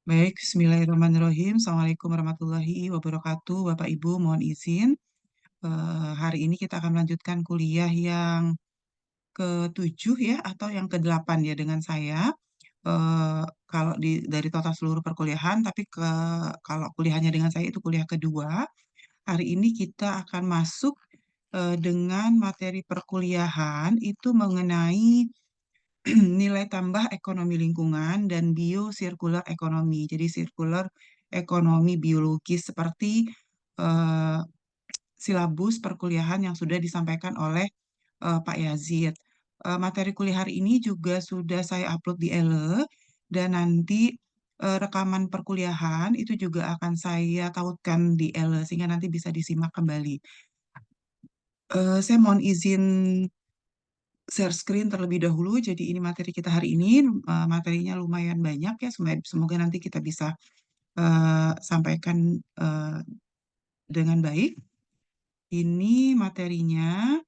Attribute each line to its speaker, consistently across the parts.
Speaker 1: Baik, Bismillahirrahmanirrahim. Assalamualaikum warahmatullahi wabarakatuh. Bapak Ibu, mohon izin. Hari ini kita akan melanjutkan kuliah yang ketujuh ya, atau yang kedelapan ya dengan saya. Kalau dari total seluruh perkuliahan, tapi kalau kuliahnya dengan saya itu kuliah kedua. Hari ini kita akan masuk dengan materi perkuliahan itu mengenai nilai tambah ekonomi lingkungan dan biosirkular ekonomi. Jadi sirkular ekonomi biologis seperti eh, silabus perkuliahan yang sudah disampaikan oleh Pak Yazid. Materi kuliah hari ini juga sudah saya upload di ELE dan nanti rekaman perkuliahan itu juga akan saya tautkan di ELE sehingga nanti bisa disimak kembali. Saya mohon izin share screen terlebih dahulu. Jadi ini materi kita hari ini, materinya lumayan banyak ya. Semoga nanti kita bisa sampaikan eh, dengan baik. Ini materinya,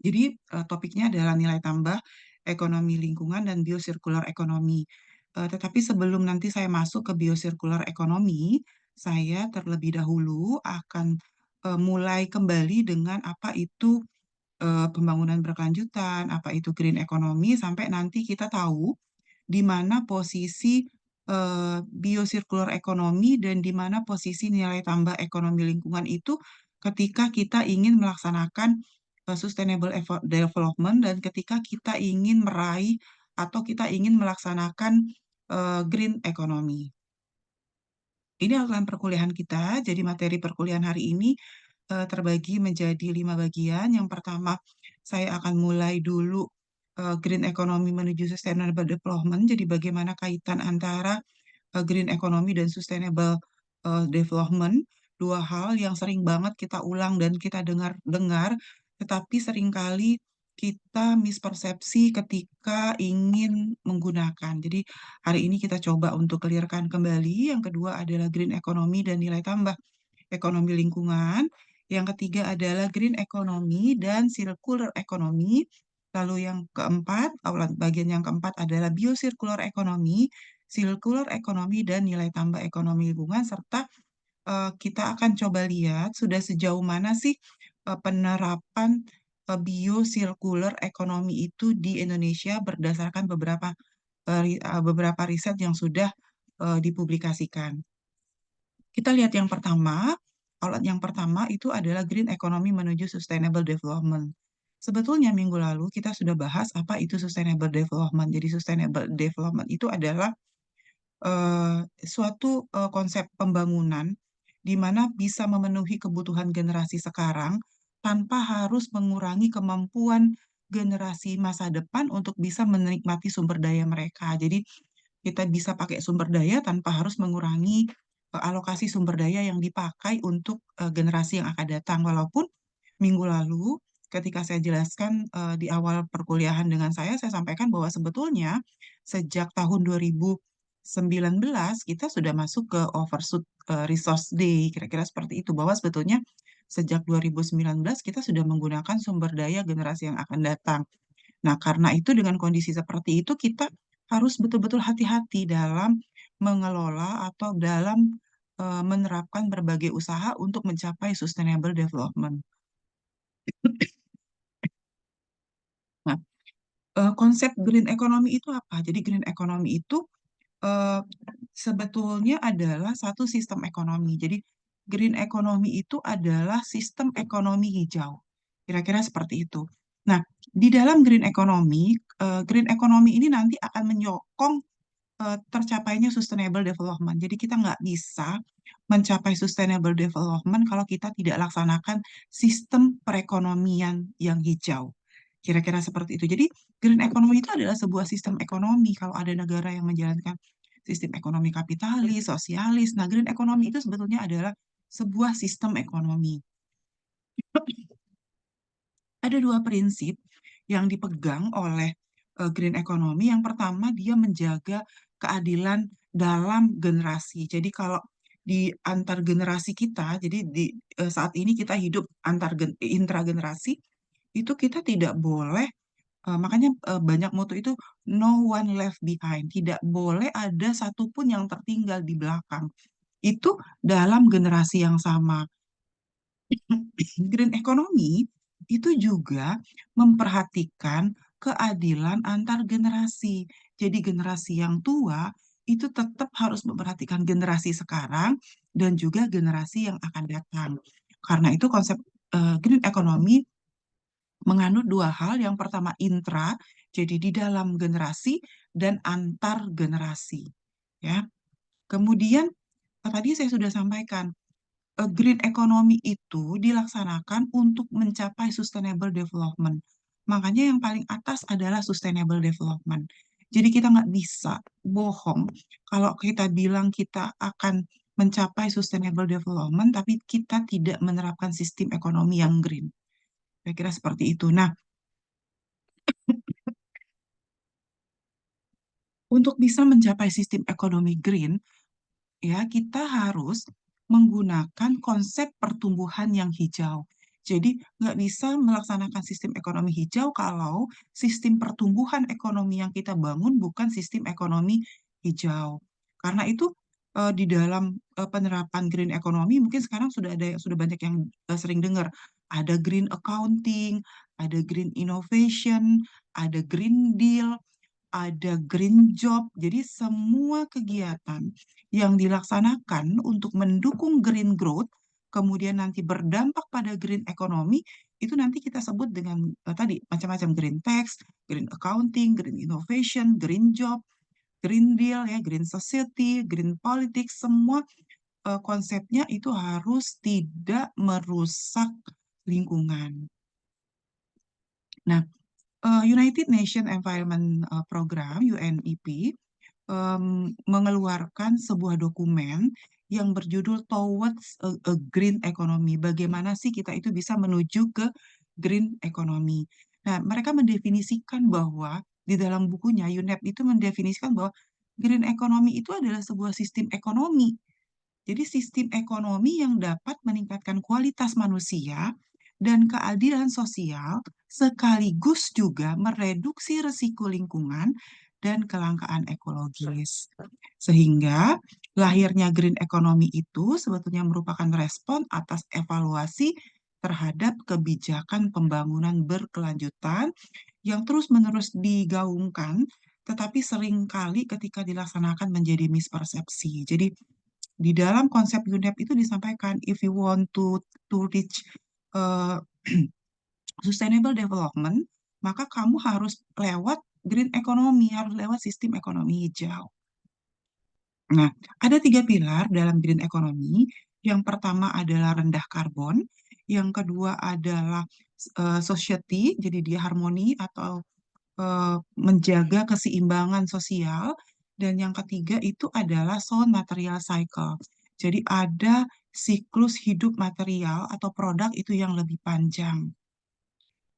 Speaker 1: jadi topiknya adalah nilai tambah ekonomi lingkungan dan biosirkular ekonomi. Tetapi sebelum nanti saya masuk ke biosirkular ekonomi, saya terlebih dahulu akan mulai kembali dengan apa itu pembangunan berkelanjutan, apa itu green economy, sampai nanti kita tahu di mana posisi biosirkular ekonomi dan di mana posisi nilai tambah ekonomi lingkungan itu ketika kita ingin melaksanakan sustainable development dan ketika kita ingin meraih atau kita ingin melaksanakan green economy. Ini outline perkuliahan kita. Jadi materi perkuliahan hari ini terbagi menjadi 5 bagian. Yang pertama, saya akan mulai dulu green economy menuju sustainable development. Jadi bagaimana kaitan antara green economy dan sustainable development. Dua hal yang sering banget kita ulang dan kita dengar-dengar, tetapi seringkali kita mispersepsi ketika ingin menggunakan. Jadi hari ini kita coba untuk clearkan kembali. Yang kedua adalah green economy dan nilai tambah ekonomi lingkungan. Yang ketiga adalah green economy dan circular economy. Lalu yang keempat, bagian yang keempat adalah biocircular economy, circular economy, dan nilai tambah ekonomi lingkungan, serta kita akan coba lihat sudah sejauh mana sih penerapan biocircular economy itu di Indonesia berdasarkan beberapa riset yang sudah dipublikasikan. Kita lihat yang pertama, alat yang pertama itu adalah green economy menuju sustainable development. Sebetulnya minggu lalu kita sudah bahas apa itu sustainable development. Jadi sustainable development itu adalah suatu konsep pembangunan di mana bisa memenuhi kebutuhan generasi sekarang tanpa harus mengurangi kemampuan generasi masa depan untuk bisa menikmati sumber daya mereka. Jadi kita bisa pakai sumber daya tanpa harus mengurangi alokasi sumber daya yang dipakai untuk generasi yang akan datang. Walaupun minggu lalu ketika saya jelaskan di awal perkuliahan dengan saya sampaikan bahwa sebetulnya sejak tahun 2019 kita sudah masuk ke Overshoot Resource Day, kira-kira seperti itu, bahwa sebetulnya sejak 2019 kita sudah menggunakan sumber daya generasi yang akan datang. Nah, karena itu dengan kondisi seperti itu kita harus betul-betul hati-hati dalam mengelola atau dalam menerapkan berbagai usaha untuk mencapai sustainable development. Nah, konsep green economy itu apa? Jadi green economy itu eh, sebetulnya adalah satu sistem ekonomi. Jadi green economy itu adalah sistem ekonomi hijau. Kira-kira seperti itu. Nah, di dalam green economy ini nanti akan menyokong tercapainya sustainable development. Jadi kita nggak bisa mencapai sustainable development kalau kita tidak laksanakan sistem perekonomian yang hijau. Kira-kira seperti itu. Jadi green economy itu adalah sebuah sistem ekonomi. Kalau ada negara yang menjalankan sistem ekonomi kapitalis, sosialis, nah green economy itu sebetulnya adalah sebuah sistem ekonomi. Ada dua prinsip yang dipegang oleh green economy. Yang pertama, dia menjaga keadilan dalam generasi. Jadi kalau di antar generasi kita, jadi di saat ini kita hidup intragenerasi, itu kita tidak boleh Makanya banyak moto itu no one left behind, tidak boleh ada satupun yang tertinggal di belakang. Itu dalam generasi yang sama. Green economy itu juga memperhatikan keadilan antar generasi. Jadi generasi yang tua itu tetap harus memperhatikan generasi sekarang dan juga generasi yang akan datang. Karena itu konsep green economy menganut dua hal. Yang pertama intra, jadi di dalam generasi dan antar generasi. Ya. Kemudian tadi saya sudah sampaikan green economy itu dilaksanakan untuk mencapai sustainable development. Makanya yang paling atas adalah sustainable development. Jadi kita nggak bisa bohong kalau kita bilang kita akan mencapai sustainable development, tapi kita tidak menerapkan sistem ekonomi yang green. Saya kira seperti itu. Nah, untuk bisa mencapai sistem ekonomi green, ya kita harus menggunakan konsep pertumbuhan yang hijau. Jadi nggak bisa melaksanakan sistem ekonomi hijau kalau sistem pertumbuhan ekonomi yang kita bangun bukan sistem ekonomi hijau. Karena itu di dalam penerapan green economy mungkin sekarang sudah banyak yang sering dengar ada green accounting, ada green innovation, ada green deal, ada green job. Jadi semua kegiatan yang dilaksanakan untuk mendukung green growth, kemudian nanti berdampak pada green economy, itu nanti kita sebut dengan tadi macam-macam green tax, green accounting, green innovation, green job, green deal ya, green society, green politics, semua konsepnya itu harus tidak merusak lingkungan. Nah, United Nations Environment Program UNEP mengeluarkan sebuah dokumen yang berjudul Towards a Green Economy. Bagaimana sih kita itu bisa menuju ke green economy? Nah, mereka mendefinisikan bahwa di dalam bukunya UNEP itu mendefinisikan bahwa green economy itu adalah sebuah sistem ekonomi. Jadi sistem ekonomi yang dapat meningkatkan kualitas manusia dan keadilan sosial sekaligus juga mereduksi risiko lingkungan dan kelangkaan ekologis. Sehingga lahirnya green economy itu sebetulnya merupakan respon atas evaluasi terhadap kebijakan pembangunan berkelanjutan yang terus-menerus digaungkan, tetapi seringkali ketika dilaksanakan menjadi mispersepsi. Jadi di dalam konsep UNEP itu disampaikan, if you want to reach uh, sustainable development, maka kamu harus lewat green economy, harus lewat sistem ekonomi hijau. Nah, ada tiga pilar dalam green economy. Yang pertama adalah rendah karbon, yang kedua adalah society, jadi dia harmoni atau menjaga keseimbangan sosial, dan yang ketiga itu adalah sound material cycle. Jadi ada siklus hidup material atau produk itu yang lebih panjang.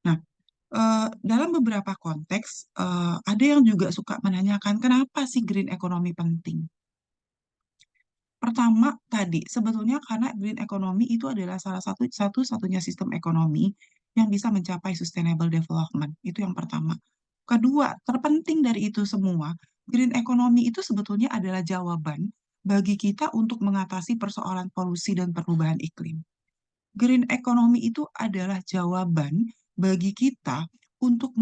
Speaker 1: Nah, dalam beberapa konteks, ada yang juga suka menanyakan kenapa sih green economy penting? Pertama, tadi sebetulnya karena green economy itu adalah salah satu-satunya sistem ekonomi yang bisa mencapai sustainable development. Itu yang pertama. Kedua, terpenting dari itu semua, green economy itu sebetulnya adalah jawaban bagi kita untuk mengatasi persoalan polusi dan perubahan iklim. Green economy itu adalah jawaban bagi kita untuk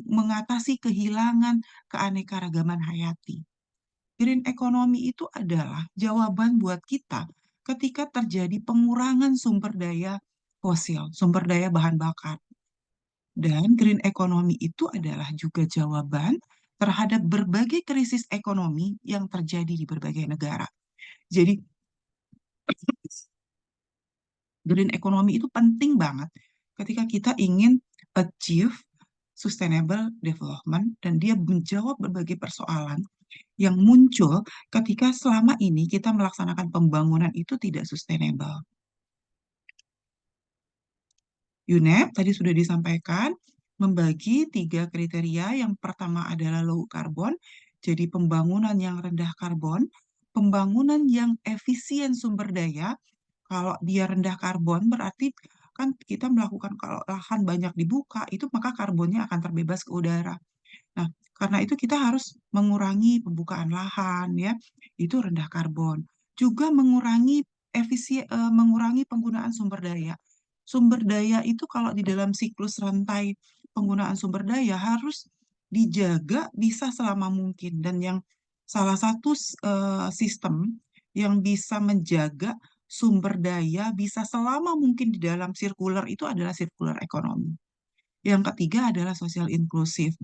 Speaker 1: mengatasi kehilangan keanekaragaman hayati. Green economy itu adalah jawaban buat kita ketika terjadi pengurangan sumber daya fosil, sumber daya bahan bakar. Dan green economy itu adalah juga jawaban terhadap berbagai krisis ekonomi yang terjadi di berbagai negara. Jadi, green economy itu penting banget ketika kita ingin achieve sustainable development dan dia menjawab berbagai persoalan yang muncul ketika selama ini kita melaksanakan pembangunan itu tidak sustainable. UNEP tadi sudah disampaikan membagi tiga kriteria. Yang pertama adalah low carbon, jadi pembangunan yang rendah karbon, pembangunan yang efisien sumber daya. Kalau dia rendah karbon berarti kan kita melakukan kalau lahan banyak dibuka itu maka karbonnya akan terbebas ke udara. Nah, karena itu kita harus mengurangi pembukaan lahan ya, itu rendah karbon. Juga mengurangi penggunaan sumber daya. Sumber daya itu kalau di dalam siklus rantai penggunaan sumber daya harus dijaga bisa selama mungkin dan yang salah satu sistem yang bisa menjaga sumber daya bisa selama mungkin di dalam sirkular itu adalah sirkular ekonomi. Yang ketiga adalah sosial inklusif,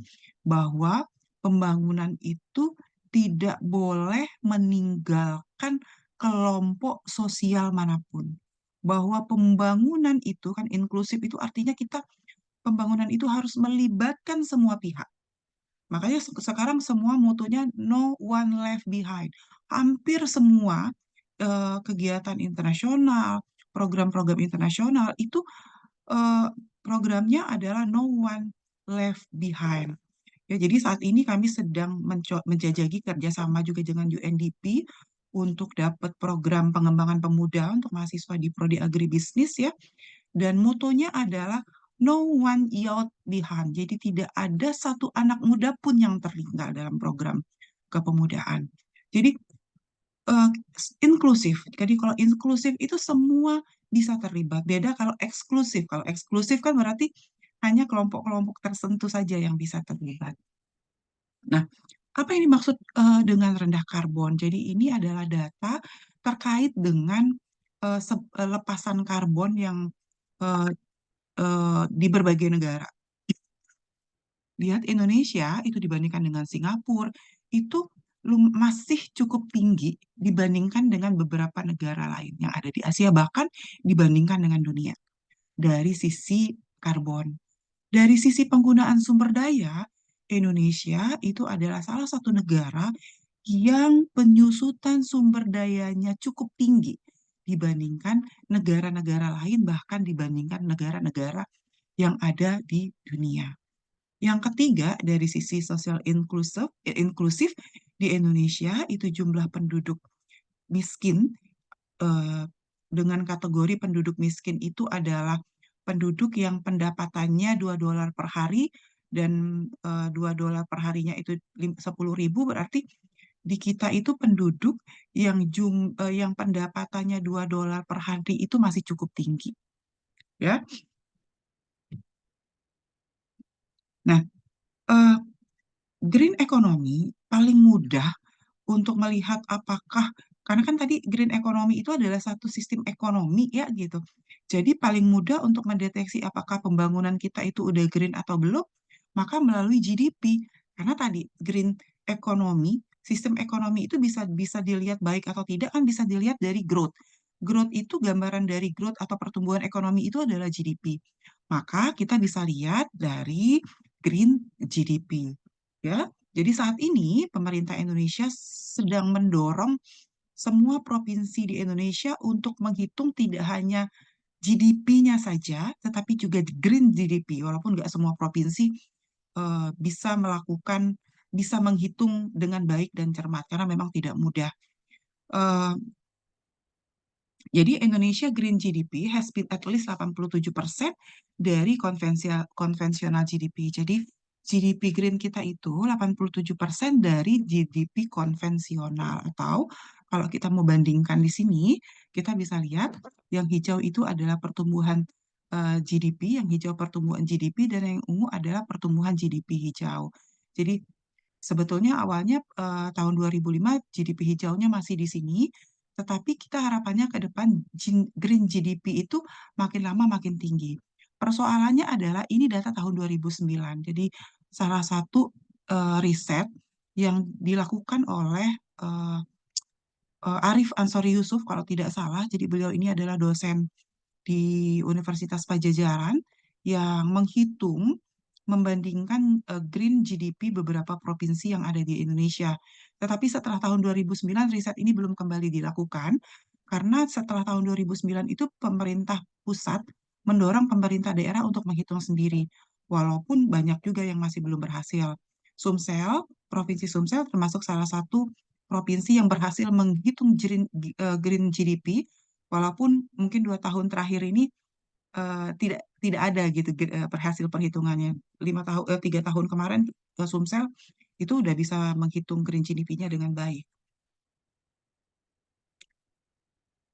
Speaker 1: bahwa pembangunan itu tidak boleh meninggalkan kelompok sosial manapun. Bahwa pembangunan itu kan inklusif itu artinya kita pembangunan itu harus melibatkan semua pihak. Makanya sekarang semua motonya no one left behind. Hampir semua kegiatan internasional, program-program internasional itu eh, programnya adalah No One Left Behind. Ya, jadi saat ini kami sedang menjajaki kerjasama juga dengan UNDP untuk dapat program pengembangan pemuda untuk mahasiswa di Prodi Agribisnis ya. Dan motonya adalah No One Youth Behind. Jadi tidak ada satu anak muda pun yang tertinggal dalam program kepemudaan. Jadi eh, inklusif. Jadi kalau inklusif itu semua bisa terlibat. Beda kalau eksklusif. Kalau eksklusif kan berarti hanya kelompok-kelompok tertentu saja yang bisa terlibat. Nah, apa yang dimaksud dengan rendah karbon? Jadi ini adalah data terkait dengan lepasan karbon yang eh, di berbagai negara. Lihat Indonesia itu dibandingkan dengan Singapura itu masih cukup tinggi dibandingkan dengan beberapa negara lain yang ada di Asia bahkan dibandingkan dengan dunia dari sisi karbon. Dari sisi penggunaan sumber daya, Indonesia itu adalah salah satu negara yang penyusutan sumber dayanya cukup tinggi dibandingkan negara-negara lain bahkan dibandingkan negara-negara yang ada di dunia. Yang ketiga, dari sisi sosial inklusif di Indonesia itu jumlah penduduk miskin eh, dengan kategori penduduk miskin itu adalah penduduk yang pendapatannya $2 per hari dan $2 per harinya itu 10.000 berarti di kita itu penduduk yang pendapatannya $2 per hari itu masih cukup tinggi ya. Nah, eh, green economy paling mudah untuk melihat apakah karena kan tadi green economy itu adalah satu sistem ekonomi ya gitu. Jadi paling mudah untuk mendeteksi apakah pembangunan kita itu udah green atau belum, maka melalui GDP. Karena tadi green economy, sistem ekonomi itu bisa bisa dilihat baik atau tidak kan bisa dilihat dari growth. Growth itu gambaran dari growth atau pertumbuhan ekonomi itu adalah GDP. Maka kita bisa lihat dari green GDP. Ya, jadi saat ini pemerintah Indonesia sedang mendorong semua provinsi di Indonesia untuk menghitung tidak hanya GDP-nya saja, tetapi juga green GDP. Walaupun nggak semua provinsi bisa bisa menghitung dengan baik dan cermat, karena memang tidak mudah. Eh, jadi Indonesia Green GDP has been at least 87% dari konvensional GDP. Jadi GDP Green kita itu 87% dari GDP konvensional. Atau kalau kita mau bandingkan di sini, kita bisa lihat yang hijau itu adalah pertumbuhan GDP, yang hijau pertumbuhan GDP, dan yang ungu adalah pertumbuhan GDP hijau. Jadi sebetulnya awalnya tahun 2005 GDP hijaunya masih di sini, tetapi kita harapannya ke depan green GDP itu makin lama makin tinggi. Persoalannya adalah ini data tahun 2009. Jadi salah satu riset yang dilakukan oleh eh, Arif Ansori Yusuf kalau tidak salah. Jadi beliau ini adalah dosen di Universitas Pajajaran yang membandingkan green GDP beberapa provinsi yang ada di Indonesia. Tetapi setelah tahun 2009 riset ini belum kembali dilakukan karena setelah tahun 2009 itu pemerintah pusat mendorong pemerintah daerah untuk menghitung sendiri. Walaupun banyak juga yang masih belum berhasil. Provinsi Sumsel termasuk salah satu provinsi yang berhasil menghitung green GDP. Walaupun mungkin 2 tahun terakhir ini tidak tidak ada gitu berhasil perhitungannya. 3 tahun kemarin Sumsel itu udah bisa menghitung Green GDP-nya dengan baik.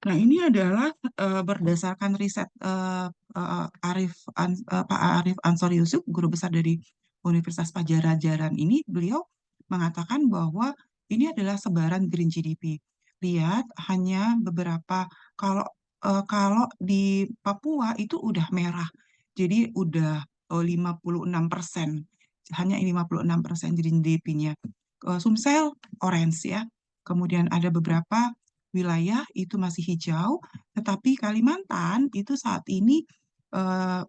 Speaker 1: Nah, ini adalah berdasarkan riset Pak Arif Ansor Yusuf, guru besar dari Universitas Padjadjaran ini, beliau mengatakan bahwa ini adalah sebaran Green GDP. Lihat, hanya beberapa, kalau kalau di Papua itu udah merah, jadi udah 56%, hanya 56% Green GDP-nya. Sumsel orange ya. Kemudian ada beberapa wilayah itu masih hijau, tetapi Kalimantan itu saat ini eh,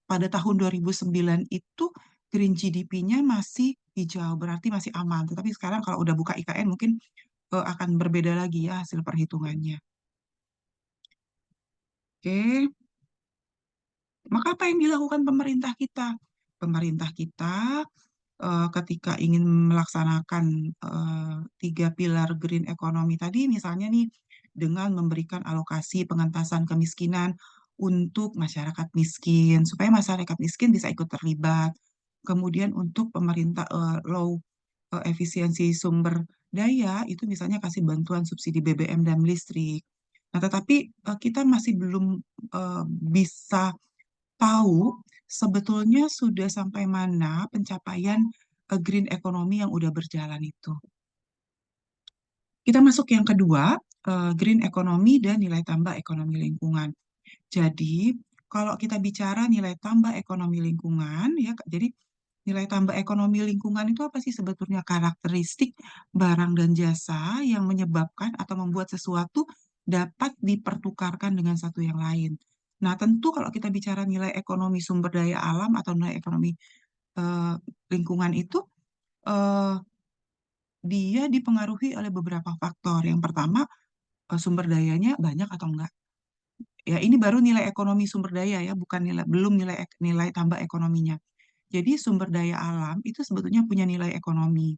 Speaker 1: pada tahun 2009 itu green GDP-nya masih hijau, berarti masih aman. Tetapi sekarang kalau udah buka IKN mungkin akan berbeda lagi ya hasil perhitungannya. Oke, maka apa yang dilakukan pemerintah kita? Pemerintah kita ketika ingin melaksanakan 3 pilar green economy tadi, misalnya nih, dengan memberikan alokasi pengentasan kemiskinan untuk masyarakat miskin, supaya masyarakat miskin bisa ikut terlibat. Kemudian untuk pemerintah low efisiensi sumber daya, itu misalnya kasih bantuan subsidi BBM dan listrik. Nah, tetapi kita masih belum bisa tahu sebetulnya sudah sampai mana pencapaian green economy yang udah berjalan itu. Kita masuk yang kedua, green economy dan nilai tambah ekonomi lingkungan. Jadi, kalau kita bicara nilai tambah ekonomi lingkungan, ya, jadi nilai tambah ekonomi lingkungan itu apa sih sebetulnya? Karakteristik barang dan jasa yang menyebabkan atau membuat sesuatu dapat dipertukarkan dengan satu yang lain. Nah, tentu kalau kita bicara nilai ekonomi sumber daya alam atau nilai ekonomi eh, lingkungan itu, eh, dia dipengaruhi oleh beberapa faktor. Yang pertama, sumber dayanya banyak atau enggak. Ya, ini baru nilai ekonomi sumber daya ya, bukan belum nilai tambah ekonominya. Jadi sumber daya alam itu sebetulnya punya nilai ekonomi.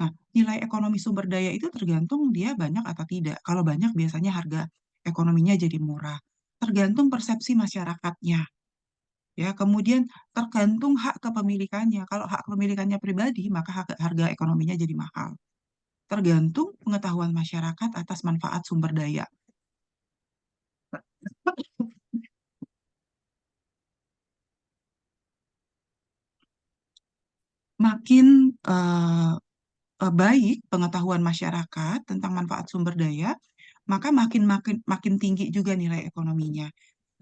Speaker 1: Nah, nilai ekonomi sumber daya itu tergantung dia banyak atau tidak. Kalau banyak biasanya harga ekonominya jadi murah. Tergantung persepsi masyarakatnya. Ya, kemudian tergantung hak kepemilikannya. Kalau hak kepemilikannya pribadi, maka harga ekonominya jadi mahal. Tergantung pengetahuan masyarakat atas manfaat sumber daya. Makin baik pengetahuan masyarakat tentang manfaat sumber daya, maka makin makin makin tinggi juga nilai ekonominya.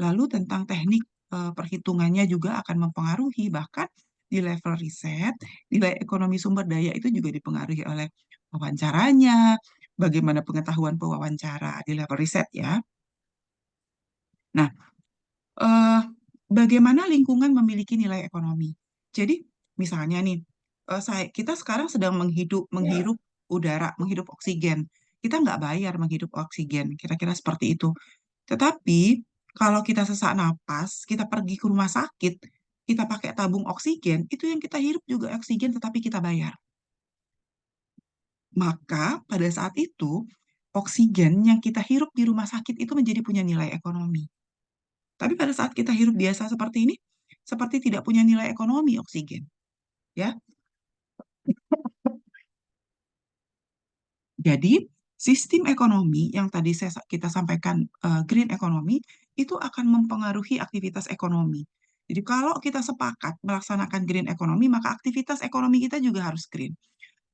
Speaker 1: Lalu tentang teknik perhitungannya juga akan mempengaruhi, bahkan di level riset, nilai ekonomi sumber daya itu juga dipengaruhi oleh wawancaranya, bagaimana pengetahuan pewawancara di level riset ya. Nah, eh, bagaimana lingkungan memiliki nilai ekonomi? Jadi, misalnya nih, kita sekarang sedang menghirup udara, menghirup oksigen. Kita nggak bayar menghirup oksigen, kira-kira seperti itu. Tetapi, kalau kita sesak napas, kita pergi ke rumah sakit, kita pakai tabung oksigen, itu yang kita hirup juga oksigen, tetapi kita bayar. Maka, pada saat itu, oksigen yang kita hirup di rumah sakit itu menjadi punya nilai ekonomi. Tapi pada saat kita hirup biasa seperti ini, seperti tidak punya nilai ekonomi oksigen, ya. Jadi, sistem ekonomi yang tadi kita sampaikan green economy itu akan mempengaruhi aktivitas ekonomi. Jadi, kalau kita sepakat melaksanakan green economy, maka aktivitas ekonomi kita juga harus green.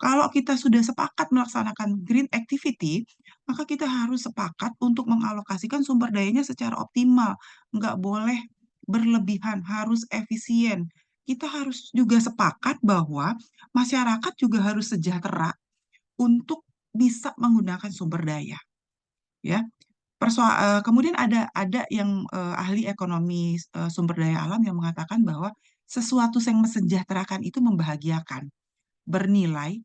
Speaker 1: Kalau kita sudah sepakat melaksanakan green activity, maka kita harus sepakat untuk mengalokasikan sumber dayanya secara optimal. Nggak boleh berlebihan, harus efisien. Kita harus juga sepakat bahwa masyarakat juga harus sejahtera untuk bisa menggunakan sumber daya. Ya, kemudian ada yang ahli ekonomi sumber daya alam yang mengatakan bahwa sesuatu yang mensejahterakan itu membahagiakan, bernilai,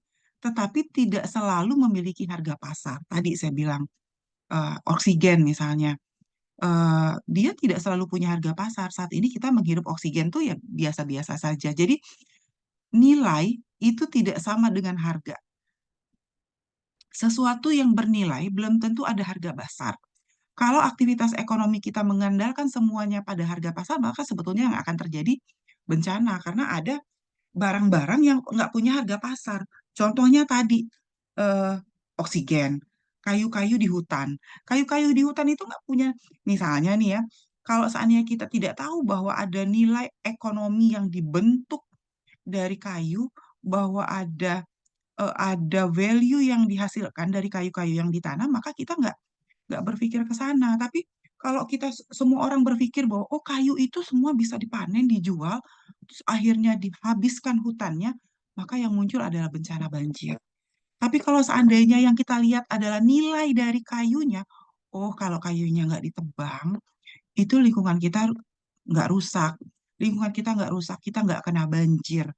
Speaker 1: tetapi tidak selalu memiliki harga pasar. Tadi saya bilang oksigen misalnya, dia tidak selalu punya harga pasar. Saat ini kita menghirup oksigen tuh ya biasa-biasa saja. Jadi nilai itu tidak sama dengan harga. Sesuatu yang bernilai belum tentu ada harga pasar. Kalau aktivitas ekonomi kita mengandalkan semuanya pada harga pasar, maka sebetulnya yang akan terjadi bencana karena ada barang-barang yang nggak punya harga pasar. Contohnya tadi eh, oksigen, kayu-kayu di hutan. Kayu-kayu di hutan itu nggak punya, misalnya nih ya, kalau seandainya kita tidak tahu bahwa ada nilai ekonomi yang dibentuk dari kayu, bahwa ada value yang dihasilkan dari kayu-kayu yang ditanam, maka kita nggak berpikir ke sana. Tapi kalau kita semua orang berpikir bahwa oh kayu itu semua bisa dipanen, dijual, terus akhirnya dihabiskan hutannya, maka yang muncul adalah bencana banjir. Tapi kalau seandainya yang kita lihat adalah nilai dari kayunya, oh kalau kayunya nggak ditebang, itu lingkungan kita nggak rusak. Lingkungan kita nggak rusak, kita nggak kena banjir.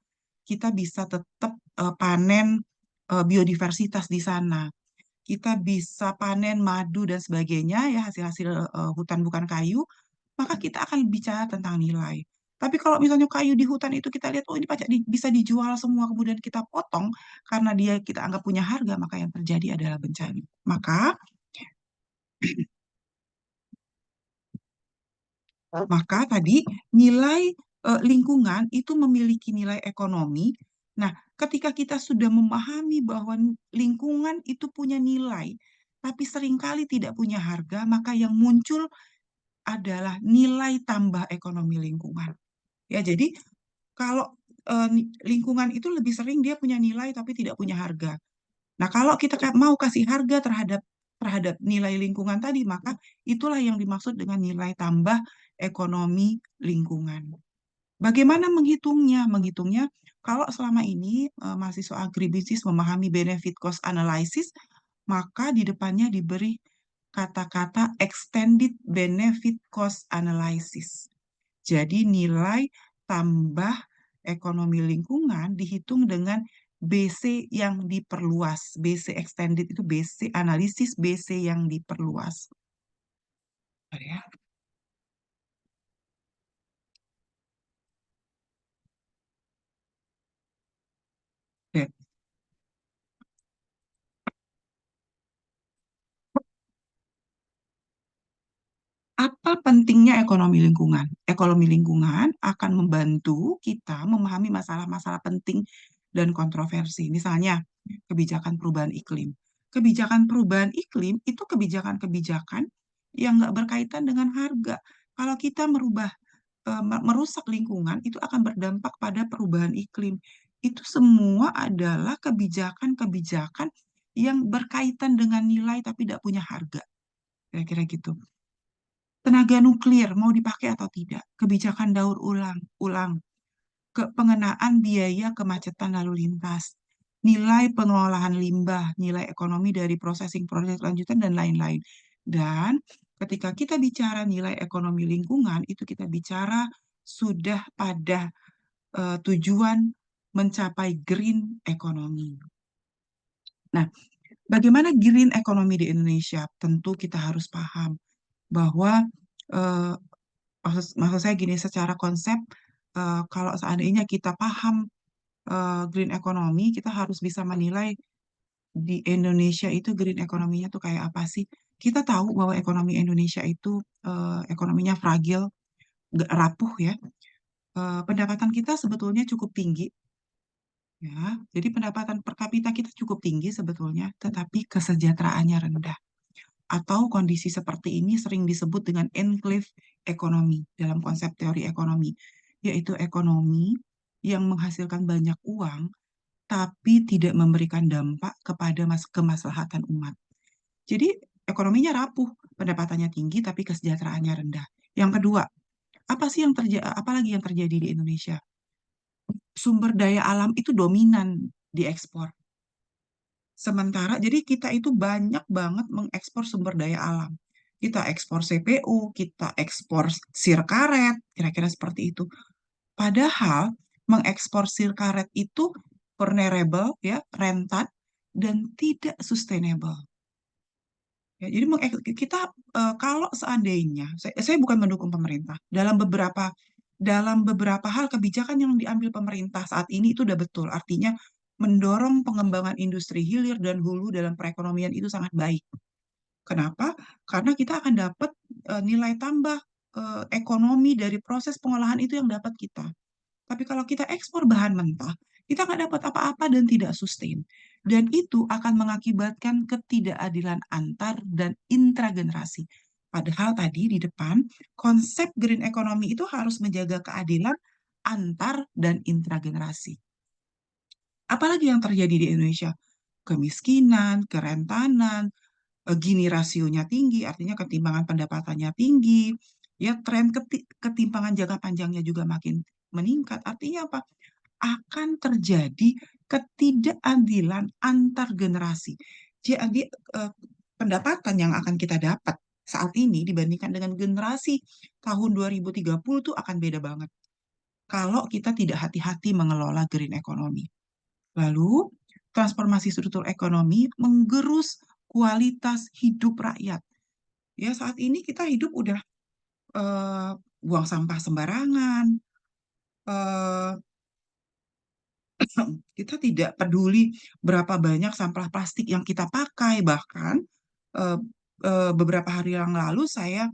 Speaker 1: Kita bisa tetap panen biodiversitas di sana, kita bisa panen madu dan sebagainya ya hasil-hasil hutan bukan kayu, maka kita akan bicara tentang nilai. Tapi kalau misalnya kayu di hutan itu kita lihat, oh ini pajak bisa dijual semua, kemudian kita potong karena dia kita anggap punya harga, maka yang terjadi adalah bencana. Maka tadi nilai lingkungan itu memiliki nilai ekonomi. Nah, ketika kita sudah memahami bahwa lingkungan itu punya nilai, tapi seringkali tidak punya harga, maka yang muncul adalah nilai tambah ekonomi lingkungan. Ya, jadi kalau lingkungan itu lebih sering dia punya nilai tapi tidak punya harga. Nah, kalau kita mau kasih harga terhadap terhadap nilai lingkungan tadi, maka itulah yang dimaksud dengan nilai tambah ekonomi lingkungan. Bagaimana menghitungnya? Menghitungnya kalau selama ini mahasiswa agribisnis memahami benefit cost analysis, maka di depannya diberi kata-kata extended benefit cost analysis. Jadi nilai tambah ekonomi lingkungan dihitung dengan BC yang diperluas. BC extended itu BC analisis BC yang diperluas. Ya. Oke. Apa pentingnya ekonomi lingkungan? Ekonomi lingkungan akan membantu kita memahami masalah-masalah penting dan kontroversi. Misalnya, kebijakan perubahan iklim. Kebijakan perubahan iklim itu kebijakan-kebijakan yang nggak berkaitan dengan harga. Kalau kita merusak lingkungan, itu akan berdampak pada perubahan iklim. Itu semua adalah kebijakan-kebijakan yang berkaitan dengan nilai tapi tidak punya harga. Kira-kira gitu. Tenaga nuklir mau dipakai atau tidak, kebijakan daur ulang, pengenaan biaya kemacetan lalu lintas, nilai pengelolaan limbah, nilai ekonomi dari processing proses lanjutan dan lain-lain. Dan ketika kita bicara nilai ekonomi lingkungan, itu kita bicara sudah pada tujuan mencapai green economy. Nah, bagaimana green economy di Indonesia? Tentu kita harus paham bahwa eh, maksud saya gini, secara konsep, kalau seandainya kita paham green economy, kita harus bisa menilai di Indonesia itu green ekonominya tuh kayak apa sih? Kita tahu bahwa ekonomi Indonesia itu ekonominya fragil, nggak rapuh ya. Pendapatan kita sebetulnya cukup tinggi, ya. Jadi pendapatan per kapita kita cukup tinggi sebetulnya, tetapi kesejahteraannya rendah. Atau kondisi seperti ini sering disebut dengan enclave ekonomi dalam konsep teori ekonomi, yaitu ekonomi yang menghasilkan banyak uang tapi tidak memberikan dampak kepada kemaslahatan umat. Jadi ekonominya rapuh, pendapatannya tinggi tapi kesejahteraannya rendah. Yang kedua, apalagi yang terjadi di Indonesia? Sumber daya alam itu dominan diekspor. Sementara, jadi kita itu banyak banget mengekspor sumber daya alam. Kita ekspor CPU, kita ekspor sirkaret, kira-kira seperti itu. Padahal mengekspor sirkaret itu vulnerable, ya, rentan, dan tidak sustainable. Ya, jadi kita kalau seandainya, saya bukan mendukung pemerintah dalam beberapa hal kebijakan yang diambil pemerintah saat ini itu udah betul. Artinya mendorong pengembangan industri hilir dan hulu dalam perekonomian itu sangat baik. Kenapa? Karena kita akan dapat nilai tambah ekonomi dari proses pengolahan itu yang dapat kita. Tapi kalau kita ekspor bahan mentah, kita nggak dapat apa-apa dan tidak sustain. Dan itu akan mengakibatkan ketidakadilan antar dan intragenerasi. Padahal tadi di depan, konsep green economy itu harus menjaga keadilan antar dan intragenerasi. Apalagi yang terjadi di Indonesia? Kemiskinan, kerentanan, Gini rasionya tinggi, artinya ketimpangan pendapatannya tinggi, ya tren ketimpangan jangka panjangnya juga makin meningkat. Artinya apa? Akan terjadi ketidakadilan antar generasi. Jadi pendapatan yang akan kita dapat saat ini dibandingkan dengan generasi tahun 2030 itu akan beda banget kalau kita tidak hati-hati mengelola green economy. Lalu, transformasi struktur ekonomi menggerus kualitas hidup rakyat. Ya, saat ini kita hidup udah eh, buang sampah sembarangan, eh, kita tidak peduli berapa banyak sampah plastik yang kita pakai. Bahkan eh, beberapa hari yang lalu saya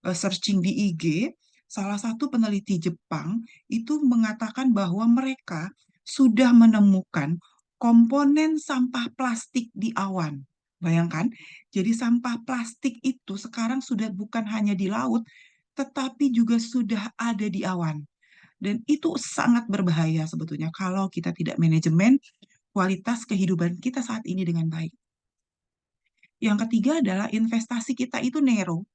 Speaker 1: searching di IG, salah satu peneliti Jepang itu mengatakan bahwa mereka sudah menemukan komponen sampah plastik di awan. Bayangkan, jadi sampah plastik itu sekarang sudah bukan hanya di laut, tetapi juga sudah ada di awan. Dan itu sangat berbahaya sebetulnya kalau kita tidak manajemen kualitas kehidupan kita saat ini dengan baik. Yang ketiga adalah investasi kita itu narrow,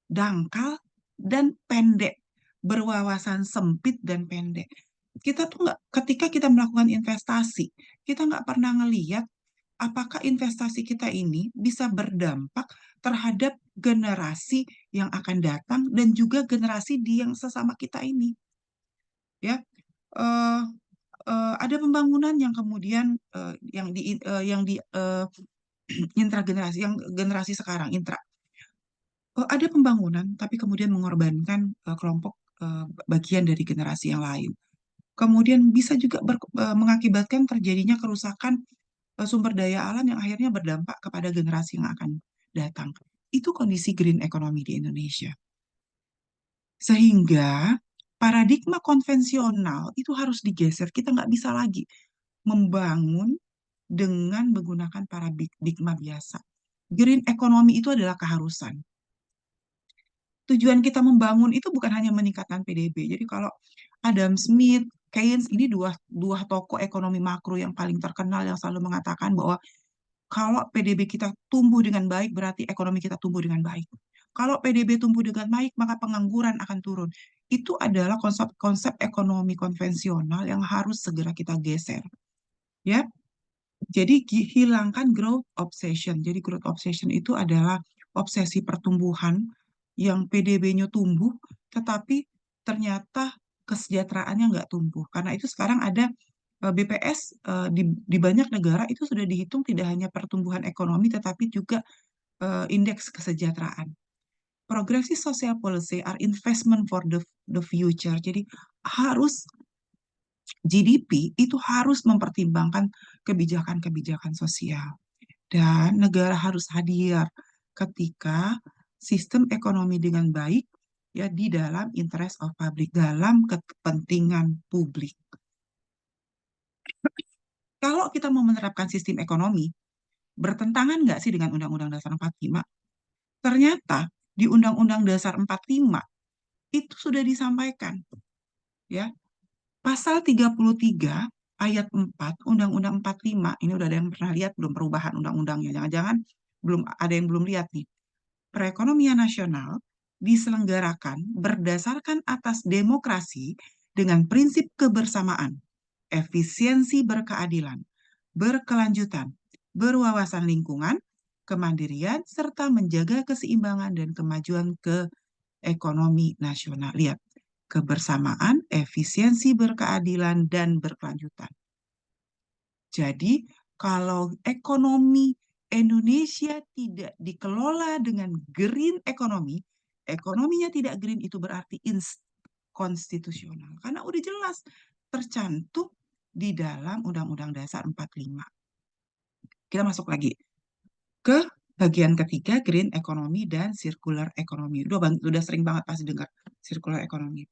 Speaker 1: dangkal, dan pendek, berwawasan sempit dan pendek. Kita tuh nggak, ketika kita melakukan investasi, kita nggak pernah ngeliat apakah investasi kita ini bisa berdampak terhadap generasi yang akan datang dan juga generasi di yang sesama kita ini. Ya, Eh, ada pembangunan yang kemudian intragenerasi, yang generasi sekarang ada pembangunan tapi kemudian mengorbankan kelompok bagian dari generasi yang lain. Kemudian bisa juga mengakibatkan terjadinya kerusakan sumber daya alam yang akhirnya berdampak kepada generasi yang akan datang. Itu kondisi green economy di Indonesia. Sehingga paradigma konvensional itu harus digeser. Kita nggak bisa lagi membangun dengan menggunakan paradigma biasa. Green economy itu adalah keharusan. Tujuan kita membangun itu bukan hanya meningkatkan PDB. Jadi kalau Adam Smith, Keynes, ini dua tokoh ekonomi makro yang paling terkenal yang selalu mengatakan bahwa kalau PDB kita tumbuh dengan baik, berarti ekonomi kita tumbuh dengan baik. Kalau PDB tumbuh dengan baik, maka pengangguran akan turun. Itu adalah konsep-konsep ekonomi konvensional yang harus segera kita geser. Ya, jadi hilangkan growth obsession. Jadi growth obsession itu adalah obsesi pertumbuhan yang PDB-nya tumbuh, tetapi ternyata kesejahteraannya nggak tumbuh. Karena itu sekarang ada BPS di banyak negara itu sudah dihitung tidak hanya pertumbuhan ekonomi, tetapi juga indeks kesejahteraan. Progressive social policy are investment for the future. Jadi harus GDP itu harus mempertimbangkan kebijakan-kebijakan sosial. Dan negara harus hadir ketika sistem ekonomi dengan baik ya di dalam interest of public, dalam kepentingan publik. Kalau kita mau menerapkan sistem ekonomi, bertentangan nggak sih dengan Undang-Undang Dasar 45? Ternyata di Undang-Undang Dasar 45 itu sudah disampaikan ya. Pasal 33 ayat 4 Undang-Undang 45, ini udah ada yang pernah lihat belum perubahan undang-undangnya? Jangan-jangan belum ada yang belum lihat nih. Perekonomian nasional diselenggarakan berdasarkan atas demokrasi dengan prinsip kebersamaan, efisiensi berkeadilan, berkelanjutan, berwawasan lingkungan, kemandirian, serta menjaga keseimbangan dan kemajuan ke ekonomi nasional. Lihat, kebersamaan, efisiensi berkeadilan, dan berkelanjutan. Jadi, kalau ekonomi Indonesia tidak dikelola dengan green economy, ekonominya tidak green itu berarti konstitusional. Karena udah jelas tercantum di dalam Undang-Undang Dasar 45. Kita masuk lagi ke Bagian ketiga, green economy dan circular economy. Udah sering banget pasti dengar circular economy.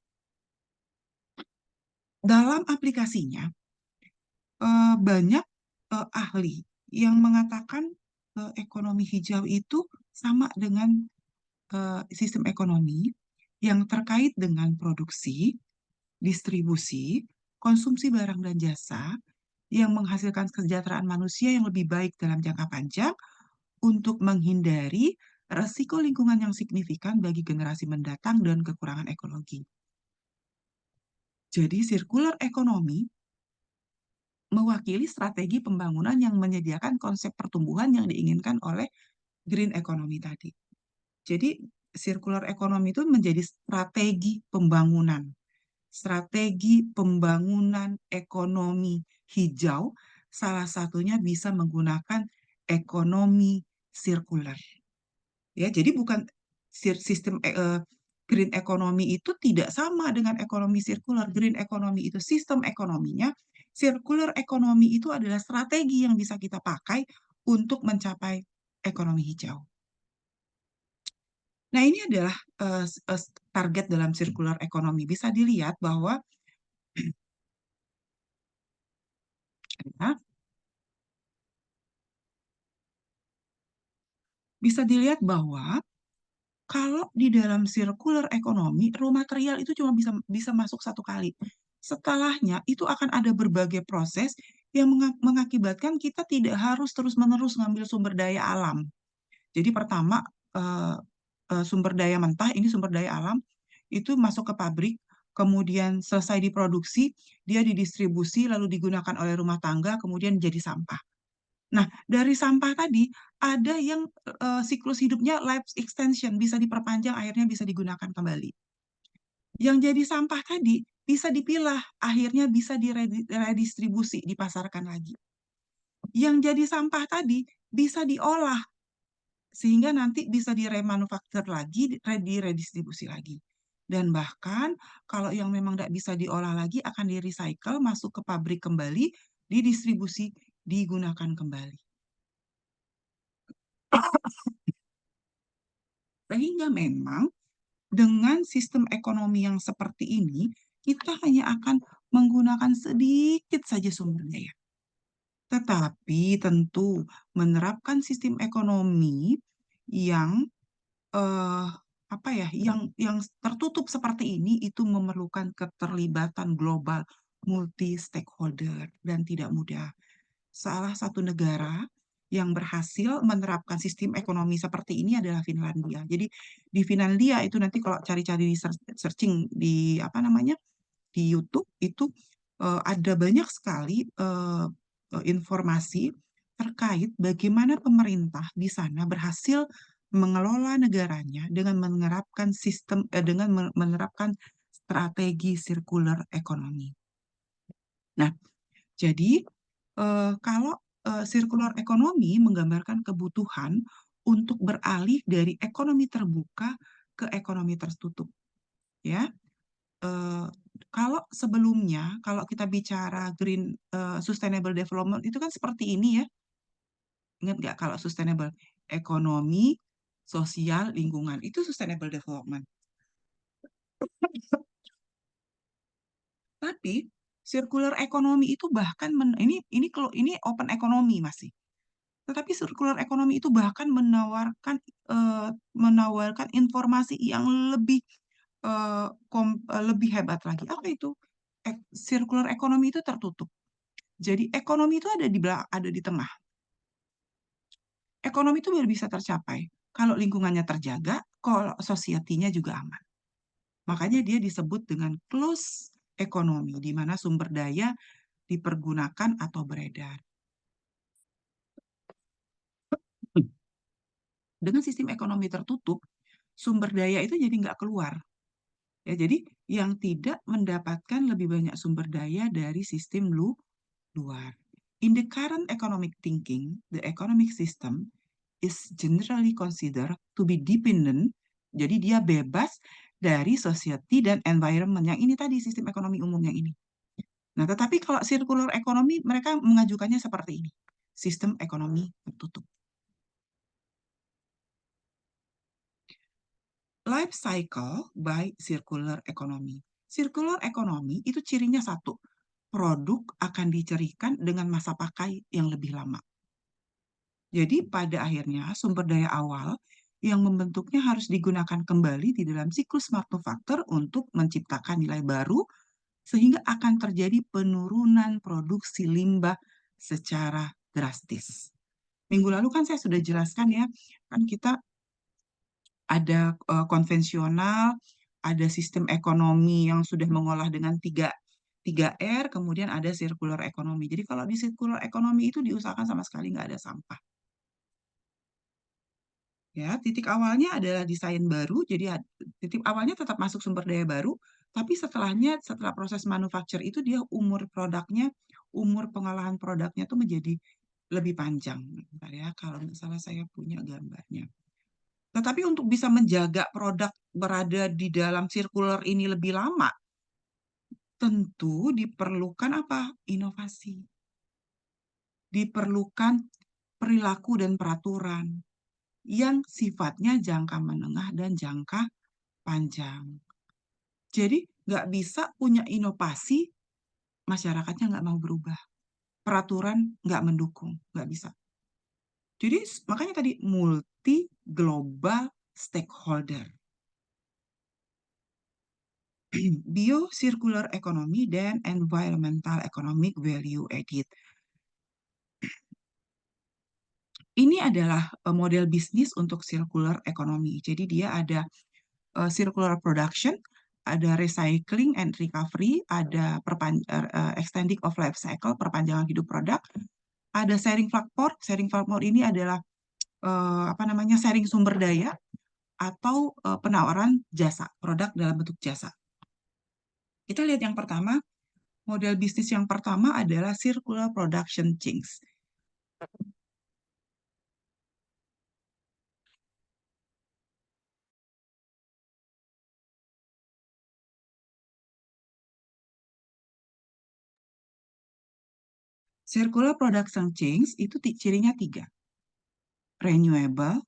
Speaker 1: Dalam aplikasinya, banyak ahli yang mengatakan ekonomi hijau itu sama dengan sistem ekonomi yang terkait dengan produksi, distribusi, konsumsi barang dan jasa yang menghasilkan kesejahteraan manusia yang lebih baik dalam jangka panjang untuk menghindari resiko lingkungan yang signifikan bagi generasi mendatang dan kekurangan ekologi. Jadi, circular economy mewakili strategi pembangunan yang menyediakan konsep pertumbuhan yang diinginkan oleh green economy tadi. Jadi, circular economy itu menjadi strategi pembangunan ekonomi hijau, salah satunya bisa menggunakan ekonomi sirkular. Ya, jadi bukan sistem green economy itu tidak sama dengan ekonomi sirkular. Green economy itu sistem ekonominya, circular economy itu adalah strategi yang bisa kita pakai untuk mencapai ekonomi hijau. Nah, ini adalah target dalam circular economy. Bisa dilihat bahwa ya, bisa dilihat bahwa kalau di dalam circular economy, raw material itu cuma bisa bisa masuk satu kali. Setelahnya itu akan ada berbagai proses yang mengakibatkan kita tidak harus terus-menerus ngambil sumber daya alam. Jadi pertama, eh, sumber daya mentah, ini sumber daya alam, itu masuk ke pabrik, kemudian selesai diproduksi, dia didistribusi, lalu digunakan oleh rumah tangga, kemudian jadi sampah. Nah, dari sampah tadi ada yang siklus hidupnya life extension, bisa diperpanjang, akhirnya bisa digunakan kembali. Yang jadi sampah tadi bisa dipilah, akhirnya bisa diredistribusi, dipasarkan lagi. Yang jadi sampah tadi bisa diolah, sehingga nanti bisa diremanufaktur lagi, diredistribusi lagi. Dan bahkan kalau yang memang tidak bisa diolah lagi akan di-recycle, masuk ke pabrik kembali, didistribusi, digunakan kembali. Sehingga memang dengan sistem ekonomi yang seperti ini, kita hanya akan menggunakan sedikit saja sumber daya. Tetapi tentu menerapkan sistem ekonomi yang eh, apa ya, yang tertutup seperti ini itu memerlukan keterlibatan global multi stakeholder dan tidak mudah. Salah satu negara yang berhasil menerapkan sistem ekonomi seperti ini adalah Finlandia. Jadi di Finlandia itu nanti kalau cari-cari di searching di apa namanya di YouTube itu ada banyak sekali informasi terkait bagaimana pemerintah di sana berhasil mengelola negaranya dengan menerapkan strategi circular economy. Nah, jadi kalau circular economy menggambarkan kebutuhan untuk beralih dari ekonomi terbuka ke ekonomi tertutup, ya. Eh, Kalau sebelumnya, kalau kita bicara green sustainable development itu kan seperti ini ya. Ingat nggak kalau sustainable ekonomi, sosial, lingkungan itu sustainable development. Tapi circular economy itu bahkan ini open economy masih. Tetapi circular economy itu bahkan menawarkan informasi yang lebih hebat lagi. Apa itu? Circular economy itu tertutup. Jadi ekonomi itu ada di tengah. Ekonomi itu baru bisa tercapai kalau lingkungannya terjaga, kalau society-nya juga aman. Makanya dia disebut dengan close ekonomi, di mana sumber daya dipergunakan atau beredar. Dengan sistem ekonomi tertutup, sumber daya itu jadi nggak keluar. Ya, jadi yang tidak mendapatkan lebih banyak sumber daya dari sistem luar. In the current economic thinking, the economic system is generally considered to be dependent. Jadi dia bebas dari society dan environment yang ini tadi sistem ekonomi umum yang ini. Nah, tetapi kalau circular economy mereka mengajukannya seperti ini. Sistem ekonomi tertutup. Life cycle by circular economy. Circular economy itu cirinya satu, produk akan dicerikan dengan masa pakai yang lebih lama. Jadi pada akhirnya sumber daya awal yang membentuknya harus digunakan kembali di dalam siklus manufaktur untuk menciptakan nilai baru sehingga akan terjadi penurunan produksi limbah secara drastis. Minggu lalu kan saya sudah jelaskan ya, kan kita ada konvensional, ada sistem ekonomi yang sudah mengolah dengan tiga, tiga R, kemudian ada circular economy. Jadi kalau di circular economy itu diusahakan sama sekali nggak ada sampah. Ya, titik awalnya adalah desain baru, jadi titik awalnya tetap masuk sumber daya baru, tapi setelahnya, setelah proses manufacture itu dia umur produknya, umur pengolahan produknya tuh menjadi lebih panjang. Bentar ya, kalau nggak salah saya punya gambarnya. Tetapi untuk bisa menjaga produk berada di dalam circular ini lebih lama, tentu diperlukan apa? Inovasi. Diperlukan perilaku dan peraturan yang sifatnya jangka menengah dan jangka panjang. Jadi nggak bisa punya inovasi, masyarakatnya nggak mau berubah. Peraturan nggak mendukung, nggak bisa. Jadi makanya tadi multi global stakeholder. Bio-circular economy dan environmental economic value added. Ini adalah model bisnis untuk circular economy. Jadi dia ada circular production, ada recycling and recovery, ada extending of life cycle, perpanjangan hidup produk, ada sharing platform. Sharing platform ini adalah apa namanya, sharing sumber daya atau penawaran jasa, produk dalam bentuk jasa. Kita lihat yang pertama, model bisnis yang pertama adalah circular production chains. Circular production chains itu cirinya tiga, renewable,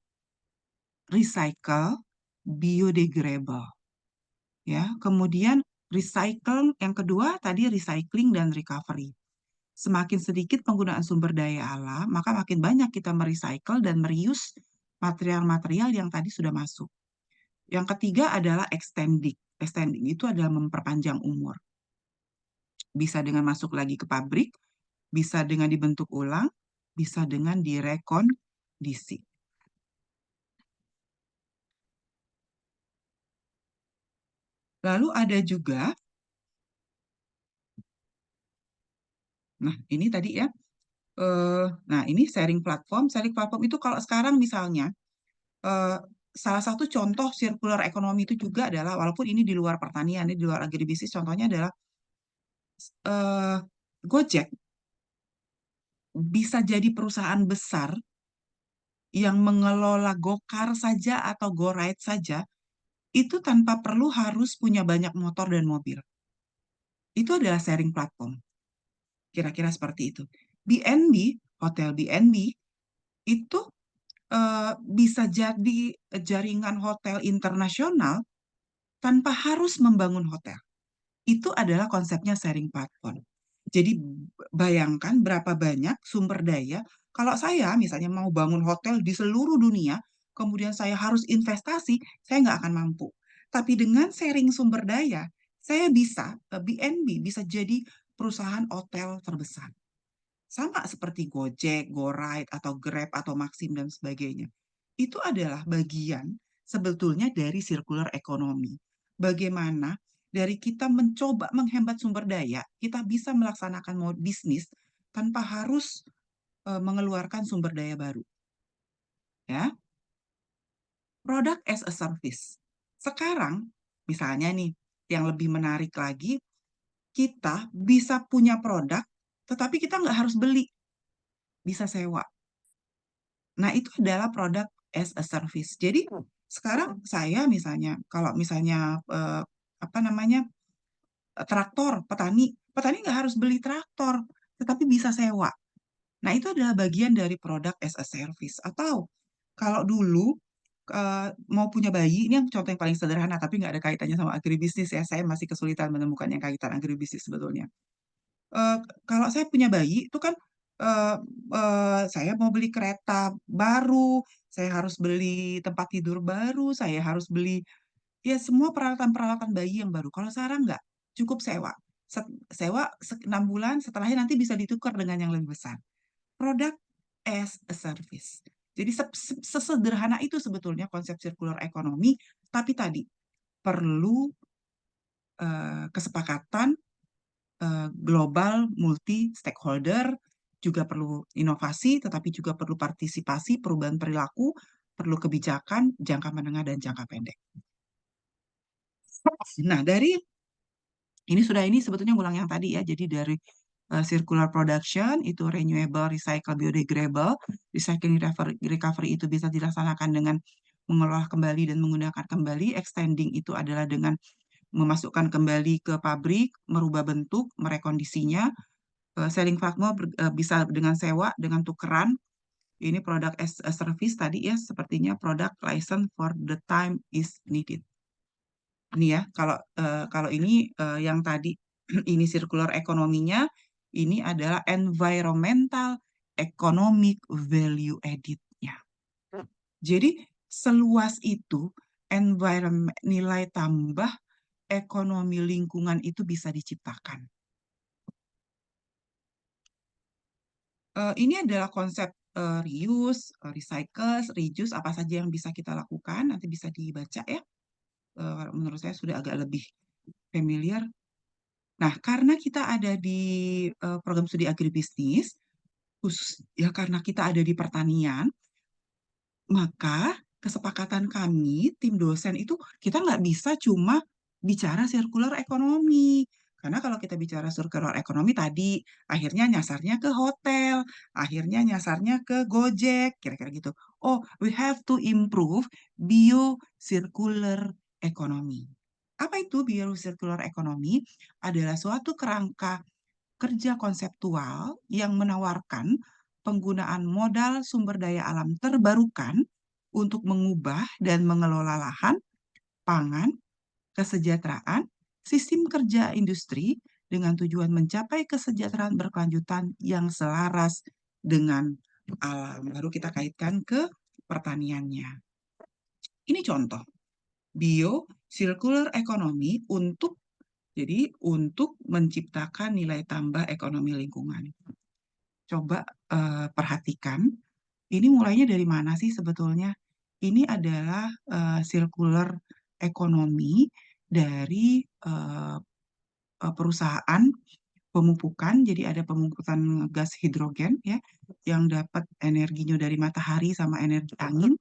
Speaker 1: recycle, biodegradable. Ya, kemudian recycle yang kedua tadi recycling dan recovery. Semakin sedikit penggunaan sumber daya alam, maka makin banyak kita merecycle dan mereuse material-material yang tadi sudah masuk. Yang ketiga adalah extending. Extending itu adalah memperpanjang umur. Bisa dengan masuk lagi ke pabrik, bisa dengan dibentuk ulang, bisa dengan direkondisi. Lalu ada juga, nah ini tadi ya, nah ini sharing platform. Sharing platform itu kalau sekarang misalnya, eh, salah satu contoh circular economy itu juga adalah, walaupun ini di luar pertanian, ini di luar agribisnis, contohnya adalah eh, Gojek bisa jadi perusahaan besar yang mengelola Gokar saja atau GoRide saja, itu tanpa perlu harus punya banyak motor dan mobil. Itu adalah sharing platform. Kira-kira seperti itu. BNB, Hotel BNB, itu bisa jadi jaringan hotel internasional tanpa harus membangun hotel. Itu adalah konsepnya sharing platform. Jadi bayangkan berapa banyak sumber daya. Kalau saya misalnya mau bangun hotel di seluruh dunia, kemudian saya harus investasi, saya nggak akan mampu. Tapi dengan sharing sumber daya, saya bisa, BNB bisa jadi perusahaan hotel terbesar. Sama seperti Gojek, GoRide, atau Grab, atau Maxim, dan sebagainya. Itu adalah bagian sebetulnya dari circular economy. Bagaimana dari kita mencoba menghemat sumber daya, kita bisa melaksanakan bisnis tanpa harus mengeluarkan sumber daya baru. Ya, product as a service. Sekarang, misalnya nih, yang lebih menarik lagi, kita bisa punya produk, tetapi kita nggak harus beli, bisa sewa. Nah, itu adalah produk as a service. Jadi, sekarang saya misalnya, kalau misalnya, apa namanya, traktor, petani nggak harus beli traktor, tetapi bisa sewa. Nah, itu adalah bagian dari produk as a service. Atau, kalau dulu mau punya bayi, ini yang contoh yang paling sederhana, tapi nggak ada kaitannya sama agribisnis ya. Saya masih kesulitan menemukan yang kaitan agribisnis sebetulnya. Eh, Kalau saya punya bayi, itu kan eh, saya mau beli kereta baru, saya harus beli tempat tidur baru, saya harus beli ya semua peralatan-peralatan bayi yang baru. Kalau sekarang nggak, cukup sewa. Sewa 6 bulan, setelahnya nanti bisa ditukar dengan yang lebih besar. Product as a service. Jadi sesederhana itu sebetulnya konsep circular economy, tapi tadi perlu kesepakatan global multi stakeholder, juga perlu inovasi, tetapi juga perlu partisipasi, perubahan perilaku, perlu kebijakan jangka menengah dan jangka pendek. Nah, dari ini sebetulnya ulang yang tadi ya. Jadi dari circular production itu renewable, recycle, biodegradable, recycling recovery itu bisa dilaksanakan dengan mengolah kembali dan menggunakan kembali, extending itu adalah dengan memasukkan kembali ke pabrik, merubah bentuk, merekondisinya, selling platform bisa dengan sewa, dengan tukeran. Ini product as a service tadi ya, sepertinya product license for the time is needed. Ini ya, kalau ini yang tadi ini circular ekonominya, ini adalah environmental economic value added-nya. Jadi seluas itu environment nilai tambah ekonomi lingkungan itu bisa diciptakan. Ini adalah konsep reuse, recycle, reduce, apa saja yang bisa kita lakukan, nanti bisa dibaca ya. Menurut saya sudah agak lebih familiar. Nah, karena kita ada di program studi agribisnis, khusus ya karena kita ada di pertanian, maka kesepakatan kami, tim dosen itu, kita nggak bisa cuma bicara circular ekonomi. Karena kalau kita bicara circular ekonomi tadi, akhirnya nyasarnya ke hotel, akhirnya nyasarnya ke Gojek, kira-kira gitu. Oh, we have to improve bio-circular economy. Apa itu bio-circular economy? Adalah suatu kerangka kerja konseptual yang menawarkan penggunaan modal sumber daya alam terbarukan untuk mengubah dan mengelola lahan, pangan, kesejahteraan, sistem kerja industri dengan tujuan mencapai kesejahteraan berkelanjutan yang selaras dengan alam. Baru kita kaitkan ke pertaniannya. Ini contoh bio circular economy untuk menciptakan nilai tambah ekonomi lingkungan. Coba perhatikan, ini mulainya dari mana sih sebetulnya? Ini adalah circular ekonomi dari perusahaan pemupukan. Jadi ada pemupukan gas hidrogen ya, yang dapat energinya dari matahari sama energi angin,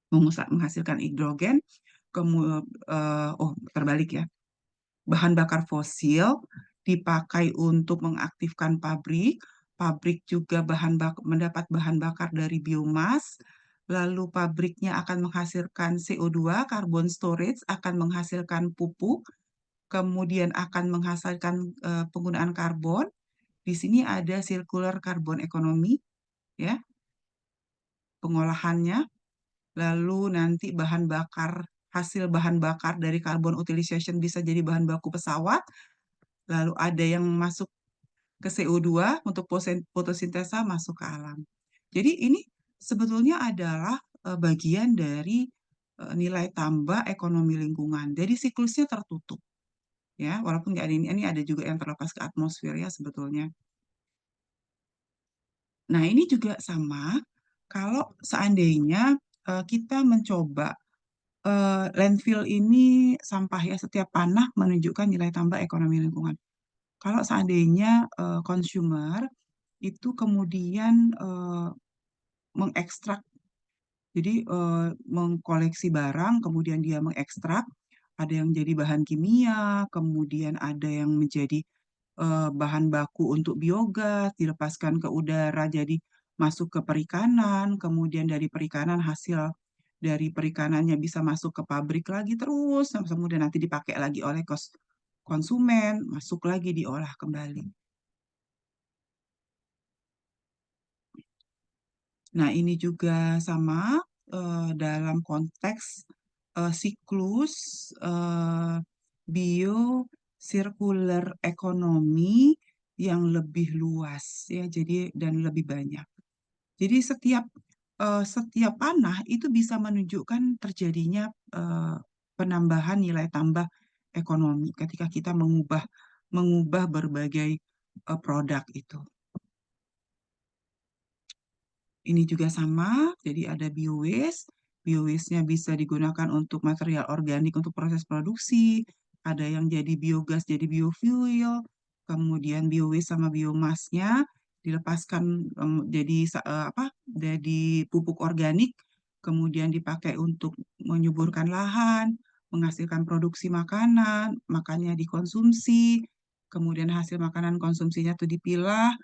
Speaker 1: menghasilkan hidrogen. Terbalik ya. Bahan bakar fosil dipakai untuk mengaktifkan pabrik. Pabrik juga mendapat bahan bakar dari biomas. Lalu pabriknya akan menghasilkan CO2, carbon storage, akan menghasilkan pupuk, kemudian akan menghasilkan penggunaan karbon. Di sini ada circular carbon economy, ya, pengolahannya. Lalu nanti hasil bahan bakar dari carbon utilization bisa jadi bahan baku pesawat. Lalu ada yang masuk ke CO2 untuk fotosintesa masuk ke alam. Jadi ini sebetulnya adalah bagian dari nilai tambah ekonomi lingkungan. Jadi siklusnya tertutup. Ya, walaupun nggak ada ini ada juga yang terlepas ke atmosfer ya sebetulnya. Nah, ini juga sama kalau seandainya kita mencoba landfill ini sampah ya setiap panah menunjukkan nilai tambah ekonomi lingkungan. Kalau seandainya consumer itu kemudian mengekstrak, jadi mengkoleksi barang, kemudian dia mengekstrak, ada yang jadi bahan kimia, kemudian ada yang menjadi bahan baku untuk biogas, dilepaskan ke udara, jadi masuk ke perikanan, kemudian dari perikanan hasil dari perikanannya bisa masuk ke pabrik lagi terus, sampai kemudian nanti dipakai lagi oleh konsumen, masuk lagi diolah kembali. Nah, ini juga sama dalam konteks siklus eh, bio-circular ekonomi yang lebih luas ya, jadi dan lebih banyak. Jadi setiap panah itu bisa menunjukkan terjadinya eh, penambahan nilai tambah ekonomi ketika kita mengubah mengubah berbagai produk itu. Ini juga sama, jadi ada bio-waste. Bio-waste-nya bisa digunakan untuk material organik untuk proses produksi, ada yang jadi biogas jadi biofuel, kemudian bio-waste sama biomasnya dilepaskan jadi apa? Jadi pupuk organik, kemudian dipakai untuk menyuburkan lahan, menghasilkan produksi makanan, makannya dikonsumsi, kemudian hasil makanan konsumsinya tuh dipilah,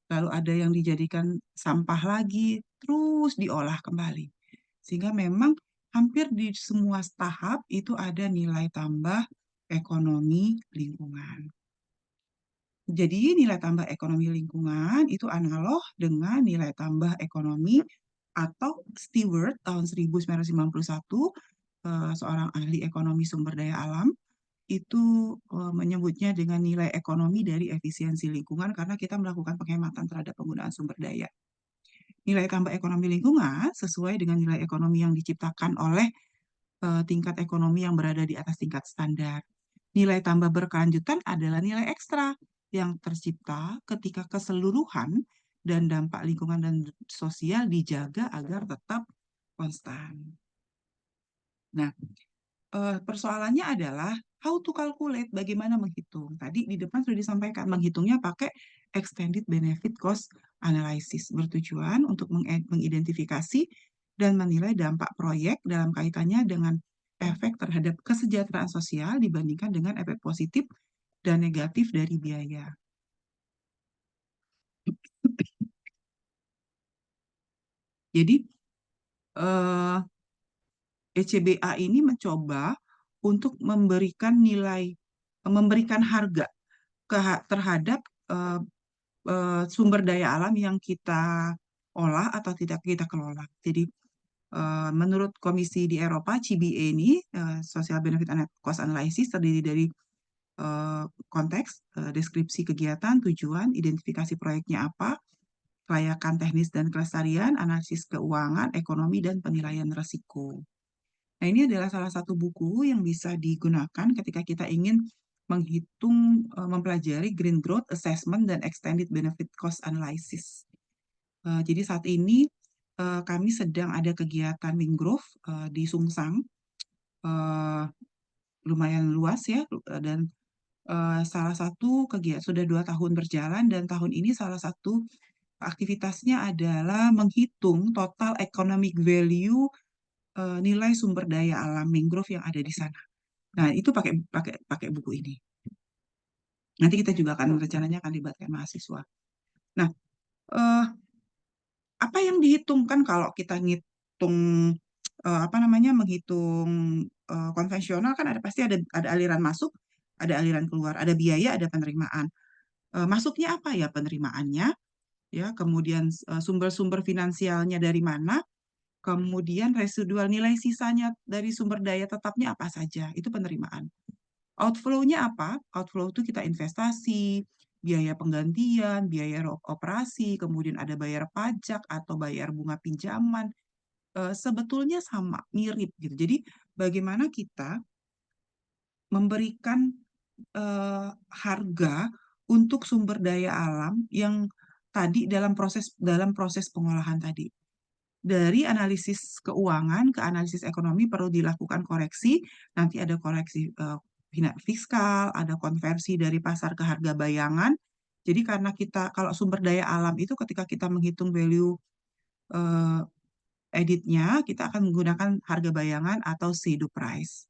Speaker 1: lalu ada yang dijadikan sampah lagi, terus diolah kembali. Sehingga memang hampir di semua tahap itu ada nilai tambah ekonomi lingkungan. Jadi nilai tambah ekonomi lingkungan itu analog dengan nilai tambah ekonomi atau Stewart tahun 1991, seorang ahli ekonomi sumber daya alam, itu menyebutnya dengan nilai ekonomi dari efisiensi lingkungan karena kita melakukan penghematan terhadap penggunaan sumber daya. Nilai tambah ekonomi lingkungan sesuai dengan nilai ekonomi yang diciptakan oleh tingkat ekonomi yang berada di atas tingkat standar. Nilai tambah berkelanjutan adalah nilai ekstra yang tercipta ketika keseluruhan dan dampak lingkungan dan sosial dijaga agar tetap konstan. Nah, persoalannya adalah how to calculate, bagaimana menghitung. Tadi di depan sudah disampaikan, menghitungnya pakai extended benefit cost analysis, bertujuan untuk mengidentifikasi dan menilai dampak proyek dalam kaitannya dengan efek terhadap kesejahteraan sosial dibandingkan dengan efek positif dan negatif dari biaya. Jadi, eh, ECBA ini mencoba untuk memberikan harga terhadap eh, sumber daya alam yang kita olah atau tidak kita kelola. Jadi menurut Komisi di Eropa, CBA ini, Social Benefit and Cost Analysis, terdiri dari konteks, deskripsi kegiatan, tujuan, identifikasi proyeknya apa, kelayakan teknis dan kelestarian, analisis keuangan, ekonomi, dan penilaian risiko. Nah, ini adalah salah satu buku yang bisa digunakan ketika kita ingin menghitung, mempelajari Green Growth Assessment dan Extended Benefit Cost Analysis. Jadi saat ini kami sedang ada kegiatan mangrove di Sungsang, eh, lumayan luas ya, dan salah satu kegiatan sudah 2 tahun berjalan dan tahun ini salah satu aktivitasnya adalah menghitung total economic value nilai sumber daya alam mangrove yang ada di sana. Nah, itu pakai pakai pakai buku ini. Nanti kita juga akan rencananya akan libatkan mahasiswa. Nah, eh, apa yang dihitungkan kalau kita ngitung apa namanya menghitung konvensional kan ada pasti ada aliran masuk, ada aliran keluar, ada biaya, ada penerimaan. Masuknya apa ya penerimaannya, ya, kemudian sumber-sumber finansialnya dari mana, kemudian residual nilai sisanya dari sumber daya tetapnya apa saja, itu penerimaan. Outflow-nya apa? Outflow itu kita investasi, biaya penggantian, biaya operasi, kemudian ada bayar pajak atau bayar bunga pinjaman. Sebetulnya sama, mirip gitu. Jadi bagaimana kita memberikan harga untuk sumber daya alam yang tadi dalam proses pengolahan tadi. Dari analisis keuangan ke analisis ekonomi perlu dilakukan koreksi. Nanti ada koreksi fiskal, ada konversi dari pasar ke harga bayangan. Jadi karena kita kalau sumber daya alam itu ketika kita menghitung value eh, editnya, kita akan menggunakan harga bayangan atau shadow price.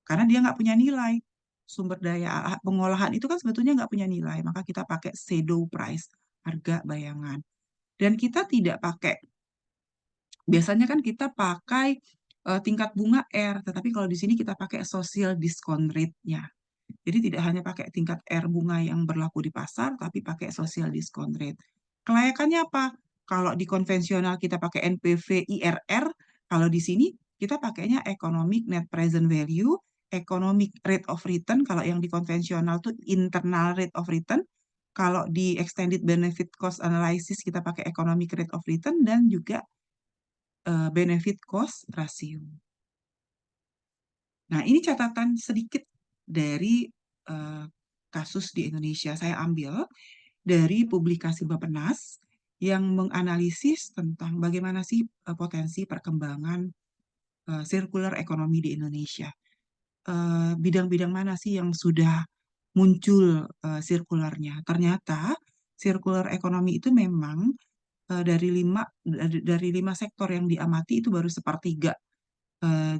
Speaker 1: Karena dia nggak punya nilai. Sumber daya pengolahan itu kan sebetulnya nggak punya nilai, maka kita pakai shadow price, harga bayangan. Dan kita tidak pakai, biasanya kan kita pakai tingkat bunga R, tetapi kalau di sini kita pakai social discount rate-nya. Jadi tidak hanya pakai tingkat R bunga yang berlaku di pasar, tapi pakai social discount rate. Kelayakannya apa? Kalau di konvensional kita pakai NPV IRR, kalau di sini kita pakainya Economic Net Present Value, Economic Rate of Return. Kalau yang di konvensional tuh Internal Rate of Return. Kalau di Extended Benefit Cost Analysis kita pakai Economic Rate of Return dan juga Benefit Cost Ratio. Nah, ini catatan sedikit dari eh, kasus di Indonesia. Saya ambil dari publikasi Bappenas yang menganalisis tentang bagaimana sih potensi perkembangan circular economy di Indonesia. Bidang-bidang mana sih yang sudah muncul sirkularnya? Ternyata circular economy itu memang dari lima sektor yang diamati itu baru sepertiga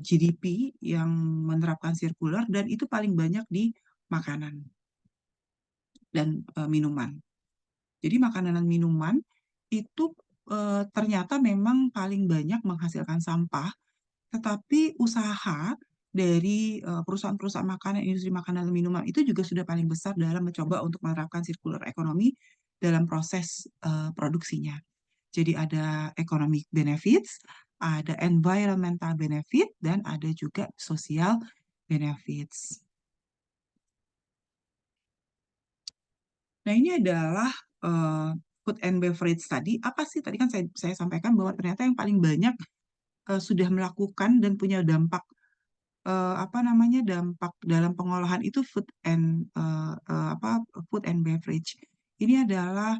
Speaker 1: GDP yang menerapkan sirkular dan itu paling banyak di makanan dan minuman. Jadi makanan dan minuman itu ternyata memang paling banyak menghasilkan sampah, tetapi usaha dari perusahaan-perusahaan makanan, industri makanan dan minuman itu juga sudah paling besar dalam mencoba untuk menerapkan circular economy dalam proses produksinya. Jadi ada economic benefits, ada environmental benefit, dan ada juga social benefits. Nah, ini adalah eh, food and beverage tadi. Apa sih tadi kan saya sampaikan bahwa ternyata yang paling banyak sudah melakukan dan punya dampak apa namanya dampak dalam pengolahan itu food and beverage. Ini adalah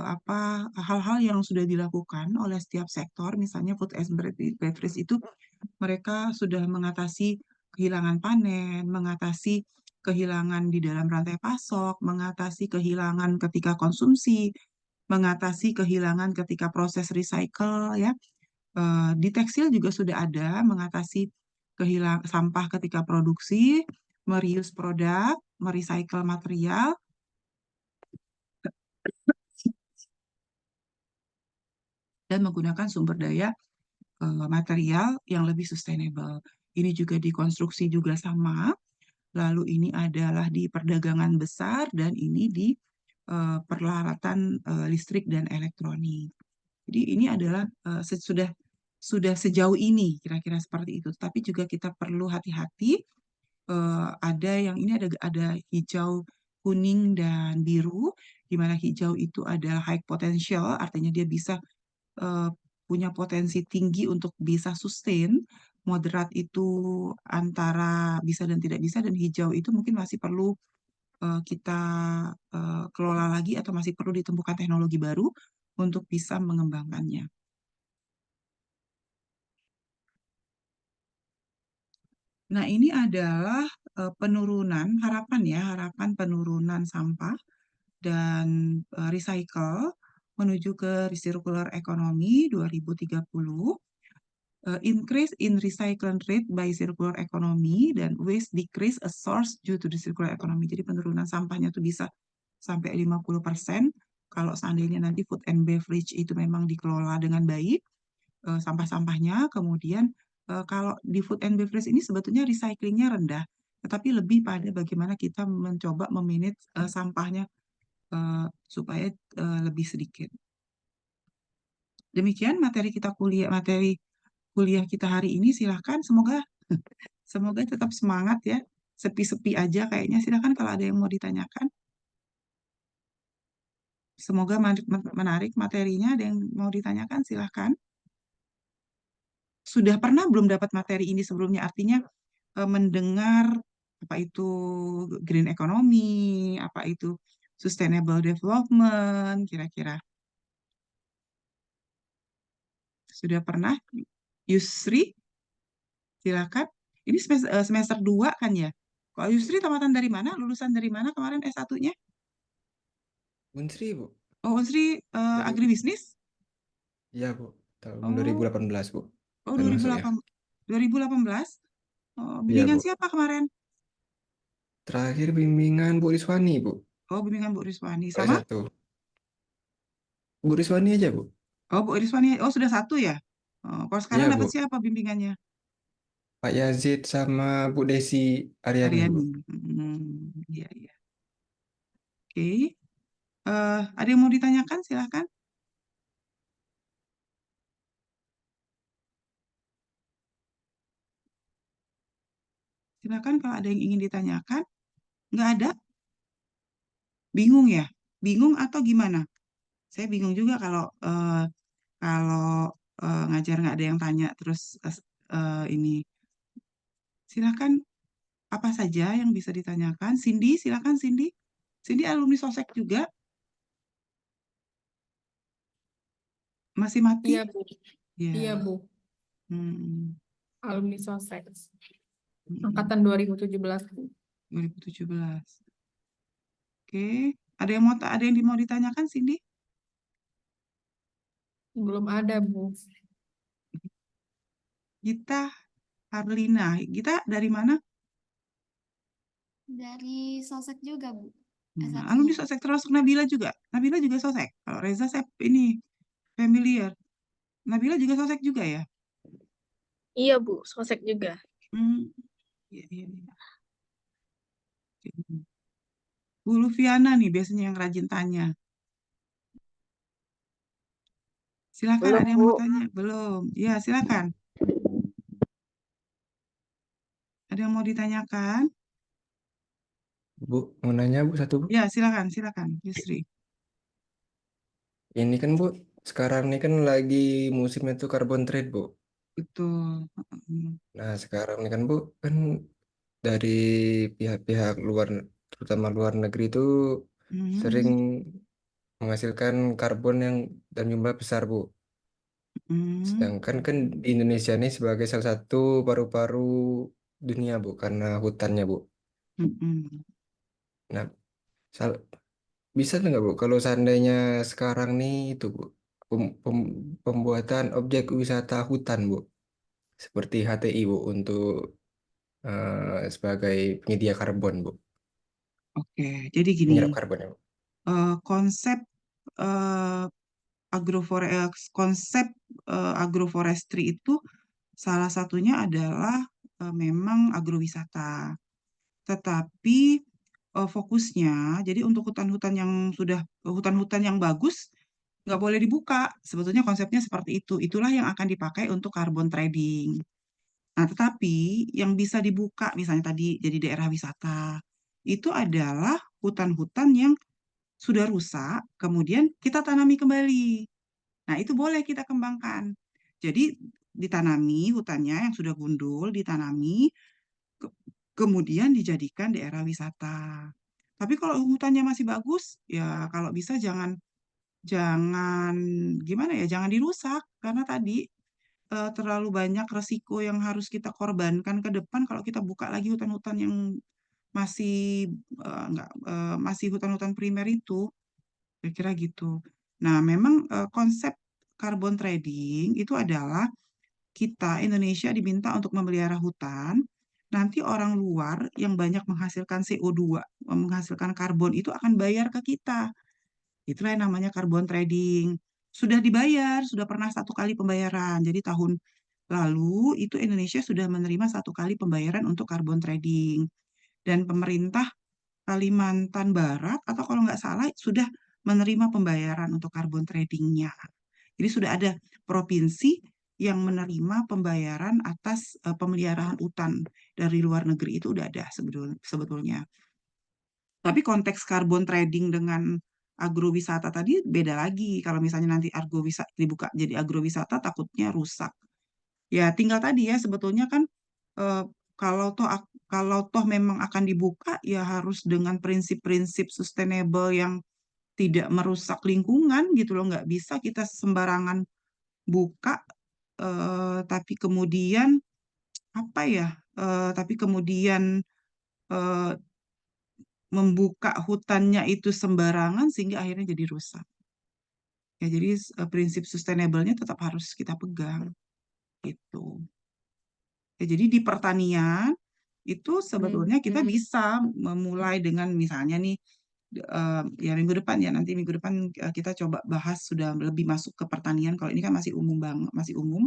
Speaker 1: apa hal-hal yang sudah dilakukan oleh setiap sektor, misalnya food and beverage itu mereka sudah mengatasi kehilangan panen, mengatasi kehilangan di dalam rantai pasok, mengatasi kehilangan ketika konsumsi, mengatasi kehilangan ketika proses recycle ya. Di tekstil juga sudah ada mengatasi sampah ketika produksi, mereuse produk, merecycle material, dan menggunakan sumber daya material yang lebih sustainable. Ini juga di konstruksi juga sama. Lalu ini adalah di perdagangan besar dan ini di peralatan listrik dan elektronik. Jadi ini adalah sudah sejauh ini kira-kira seperti itu. Tapi juga kita perlu hati-hati. Ada yang ini ada hijau, kuning dan biru. Di mana hijau itu adalah high potential, artinya dia bisa eh, punya potensi tinggi untuk bisa sustain. Moderat itu antara bisa dan tidak bisa, dan hijau itu mungkin masih perlu kita kelola lagi atau masih perlu ditemukan teknologi baru untuk bisa mengembangkannya. Nah, ini adalah penurunan harapan ya, harapan penurunan sampah dan recycle menuju ke circular economy 2030. Increase in recycling rate by circular economy dan waste decrease a source due to the circular economy. Jadi penurunan sampahnya tuh bisa sampai 50% kalau seandainya nanti food and beverage itu memang dikelola dengan baik sampah-sampahnya. Kemudian kalau di food and beverage ini sebetulnya recyclingnya rendah, tetapi lebih pada bagaimana kita mencoba memanage sampahnya supaya lebih sedikit. Demikian materi kuliah kita hari ini. Silahkan, semoga semoga tetap semangat ya. Sepi-sepi aja kayaknya. Silahkan kalau ada yang mau ditanyakan. Semoga menarik materinya. Ada yang mau ditanyakan, silahkan. Sudah pernah belum dapat materi ini sebelumnya? Artinya mendengar apa itu green economy, apa itu sustainable development, kira-kira. Sudah pernah? Yusri, silakan. Ini semester 2 kan ya? Kalau Yusri tamatan dari mana? Lulusan dari mana kemarin S1-nya?
Speaker 2: Menteri, Bu.
Speaker 1: Oh, Yusri
Speaker 2: Dari,
Speaker 1: agribisnis?
Speaker 2: iya, Bu. Tahun
Speaker 1: Oh,
Speaker 2: 2018, Bu.
Speaker 1: oh
Speaker 2: Dan masuk ya.
Speaker 1: 2018. Oh,
Speaker 2: Iya,
Speaker 1: bimbingan
Speaker 2: Bu.
Speaker 1: siapa kemarin?
Speaker 2: Terakhir bimbingan Bu Riswani, Bu.
Speaker 1: Oh, bimbingan Bu Riswani.
Speaker 2: Oleh
Speaker 1: Sama?
Speaker 2: satu. Bu Riswani aja, Bu.
Speaker 1: Oh, Bu Riswani. Oh, sudah satu ya? Oh, kalau sekarang
Speaker 2: Iya,
Speaker 1: dapat
Speaker 2: Bu.
Speaker 1: siapa bimbingannya?
Speaker 2: Pak Yazid sama Bu Desi Aryani, Bu.
Speaker 1: Aryani. Iya, iya. Oke. Ada yang mau ditanyakan? Silahkan. Silakan kalau ada yang ingin ditanyakan. Nggak ada? Bingung ya? Bingung atau gimana? Saya bingung juga kalau ngajar nggak ada yang tanya terus ini. Silakan apa saja yang bisa ditanyakan. Cindy, silakan Cindy. Cindy alumni Sosek juga, masih mati?
Speaker 3: Iya, Bu. Iya,
Speaker 1: Ya.
Speaker 3: Bu.
Speaker 1: Hmm,
Speaker 3: Alumni Sosek.
Speaker 1: hmm,
Speaker 3: Angkatan 2017, Bu.
Speaker 1: 2017. Oke. Ada yang mau ditanyakan, Cindy?
Speaker 3: Belum ada, Bu.
Speaker 1: Gita Harlina. Gita dari mana?
Speaker 4: Dari Sosek juga, Bu.
Speaker 1: Nah, alumni
Speaker 4: S1-nya.
Speaker 1: Sosek termasuk Nabila juga. Nabila juga Sosek. Kalau Reza saya ini familiar. Nabila juga Sosek juga ya?
Speaker 5: Iya, Bu, sosek juga.
Speaker 1: Hmm, iya, iya, iya. Bu Lufiana nih biasanya yang rajin tanya. Silakan,
Speaker 5: Belum,
Speaker 1: ada yang
Speaker 5: Bu.
Speaker 1: mau tanya? Belum. Ya, silakan. Ada yang mau ditanyakan?
Speaker 2: Bu, mau nanya Bu satu Bu.
Speaker 1: Ya, silakan, silakan, Yusri.
Speaker 2: Ini kan Bu, sekarang ini kan lagi musimnya tuh carbon trade Bu.
Speaker 1: Betul. Hmm,
Speaker 2: Nah sekarang ini kan Bu, kan dari pihak-pihak luar, terutama luar negeri itu sering
Speaker 1: hmm,
Speaker 2: menghasilkan karbon yang dan jumlah besar Bu.
Speaker 1: hmm,
Speaker 2: Sedangkan kan di Indonesia ini sebagai salah satu paru-paru dunia Bu, karena hutannya Bu.
Speaker 1: hmm, hmm.
Speaker 2: Nah, sal- bisa nggak Bu, kalau seandainya sekarang nih itu Bu, pembuatan objek wisata hutan Bu, seperti HTI Bu, untuk sebagai penyedia karbon Bu,
Speaker 1: Oke, jadi gini,
Speaker 2: penyerap karbon ya Bu.
Speaker 1: konsep eh, konsep agroforestry itu salah satunya adalah memang agrowisata. Tetapi fokusnya, jadi untuk hutan-hutan yang bagus nggak boleh dibuka. Sebetulnya konsepnya seperti itu. Itulah yang akan dipakai untuk carbon trading. Nah, tetapi yang bisa dibuka, misalnya tadi jadi daerah wisata, itu adalah hutan-hutan yang sudah rusak, kemudian kita tanami kembali. Nah, itu boleh kita kembangkan. Jadi, ditanami hutannya yang sudah gundul, ditanami, ke- kemudian dijadikan daerah wisata. Tapi kalau hutannya masih bagus, ya kalau bisa jangan jangan gimana ya, jangan dirusak karena tadi terlalu banyak resiko yang harus kita korbankan ke depan kalau kita buka lagi hutan-hutan yang masih nggak masih hutan-hutan primer itu, kira-kira gitu. Nah, memang konsep carbon trading itu adalah kita Indonesia diminta untuk memelihara hutan. Nanti orang luar yang banyak menghasilkan CO2, menghasilkan karbon itu akan bayar ke kita. Itulah yang namanya carbon trading. Sudah dibayar, sudah pernah satu kali pembayaran. Jadi tahun lalu itu Indonesia sudah menerima satu kali pembayaran untuk carbon trading. Dan pemerintah Kalimantan Barat, atau kalau nggak salah, sudah menerima pembayaran untuk carbon tradingnya. Jadi sudah ada provinsi yang menerima pembayaran atas pemeliharaan hutan dari luar negeri itu udah ada sebetulnya. Tapi konteks carbon trading dengan agrowisata tadi beda lagi. Kalau misalnya nanti agrowisata dibuka jadi agrowisata takutnya rusak. Ya tinggal tadi ya sebetulnya kan eh, kalau toh memang akan dibuka ya harus dengan prinsip-prinsip sustainable yang tidak merusak lingkungan gitu loh. Nggak bisa kita sembarangan buka tapi kemudian apa ya? Tapi kemudian eh, membuka hutannya itu sembarangan sehingga akhirnya jadi rusak. Ya, jadi prinsip sustainable-nya tetap harus kita pegang gitu. Ya, jadi di pertanian itu sebetulnya kita bisa memulai dengan misalnya nih ya minggu depan ya nanti minggu depan kita coba bahas sudah lebih masuk ke pertanian. Kalau ini kan masih umum banget, masih umum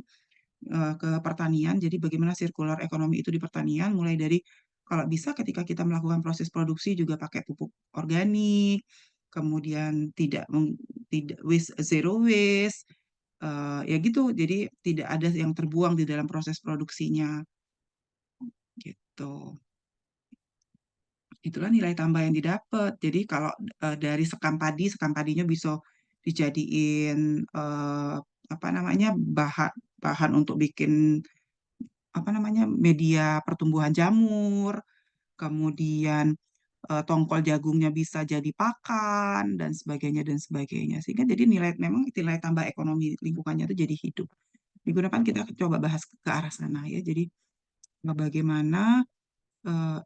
Speaker 1: ke pertanian. Jadi bagaimana sirkular ekonomi itu di pertanian mulai dari kalau bisa ketika kita melakukan proses produksi juga pakai pupuk organik, kemudian tidak zero waste, ya gitu. Jadi tidak ada yang terbuang di dalam proses produksinya gitu. Itulah nilai tambah yang didapat. Jadi kalau dari sekam padinya bisa dijadiin apa namanya bahan untuk bikin apa namanya media pertumbuhan jamur, kemudian tongkol jagungnya bisa jadi pakan dan sebagainya dan sebagainya. Sehingga jadi memang nilai tambah ekonomi lingkungannya itu jadi hidup. Minggu depan kita coba bahas ke arah sana ya. Jadi bagaimana eh,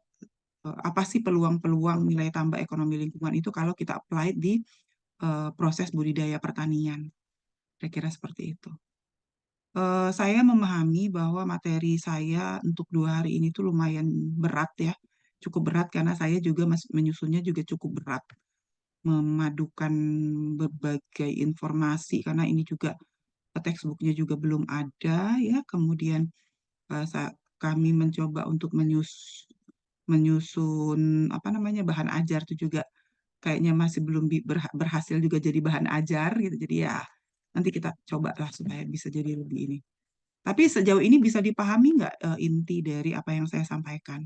Speaker 1: apa sih peluang-peluang nilai tambah ekonomi lingkungan itu kalau kita apply di proses budidaya pertanian. Kira-kira seperti itu. Saya memahami bahwa materi saya untuk 2 hari ini tuh lumayan berat ya, cukup berat karena saya juga menyusunnya juga cukup berat, memadukan berbagai informasi karena ini juga textbooknya juga belum ada ya, kemudian kami mencoba untuk menyusun apa namanya bahan ajar itu juga kayaknya masih belum berhasil juga jadi bahan ajar gitu. Jadi ya nanti kita cobalah supaya bisa jadi lebih ini. Tapi sejauh ini bisa dipahami nggak inti dari apa yang saya sampaikan?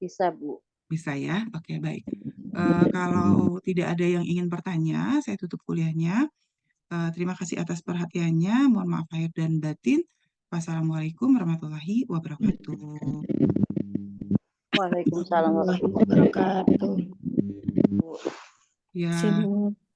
Speaker 6: Bisa, Bu.
Speaker 1: Bisa ya? Oke, baik. Kalau tidak ada yang ingin bertanya, saya tutup kuliahnya. Terima kasih atas perhatiannya. Mohon maaf lahir dan batin. Wassalamualaikum warahmatullahi wabarakatuh.
Speaker 6: Waalaikumsalam warahmatullahi
Speaker 5: wabarakatuh.
Speaker 6: wabarakatuh.
Speaker 1: Ya.
Speaker 3: Sibuk.